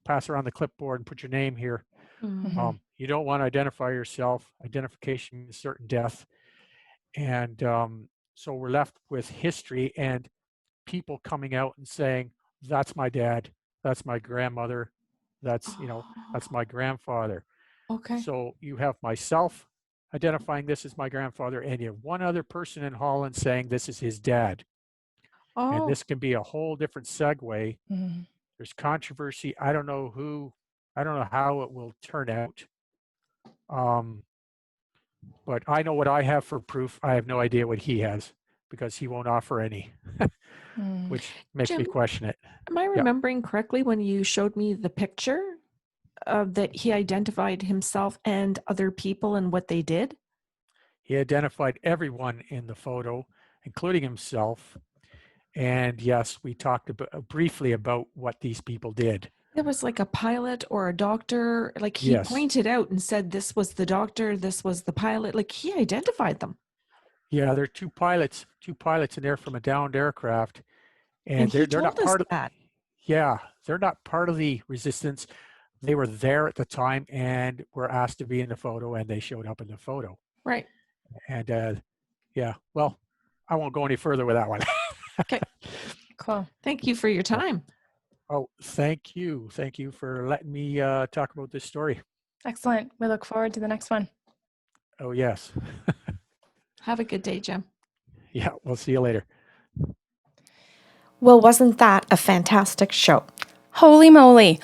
C: pass around the clipboard and put your name here.
E: Mhm.
C: You don't want to identify yourself. Identification means certain death. And so we're left with history and people coming out and saying, that's my dad, that's my grandmother, that's my grandfather.
D: Okay.
C: So you have myself identifying this as my grandfather, and you have one other person in Holland saying this is his dad. And
D: Oh,
C: this can be a whole different segue.
E: Mhm.
C: There's controversy. I don't know how it will turn out. But I know what I have for proof. I have no idea what he has, because he won't offer any,
E: Mm.
C: which makes me
D: Jim,
C: question it.
D: am I
C: Yeah.
D: remembering correctly when you showed me the picture that he identified himself and other people and what they did?
C: He identified everyone in the photo, including himself. And yes, we talked briefly about what these people did.
D: There was like a pilot or a doctor. Like he
C: Yes.
D: pointed out and said, this was the doctor, this was the pilot. Like he identified them.
C: Yeah, there are two pilots in there from a downed aircraft.
D: And
C: they're
D: he
C: not
D: told us
C: part of
D: that.
C: Yeah, they're not part of the resistance. They were there at the time and were asked to be in the photo, and they showed up in the photo.
D: Right.
C: And yeah, well, I won't go any further with that one.
D: Okay.
E: Cool.
D: Thank you for your time.
C: Oh, thank you. Thank you for letting me talk about this story.
E: Excellent. We look forward to the next one.
C: Oh, yes.
D: Have a good day, Jim.
C: Yeah, we'll see you later.
A: Well, wasn't that a fantastic show?
B: Holy moly.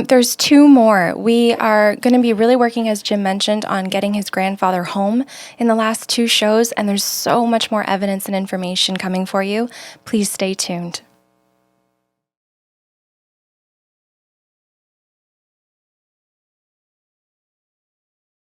B: There's two more. We are going to be really working, as Jim mentioned, on getting his grandfather home in the last two shows, and there's so much more evidence and information coming for you. Please stay tuned.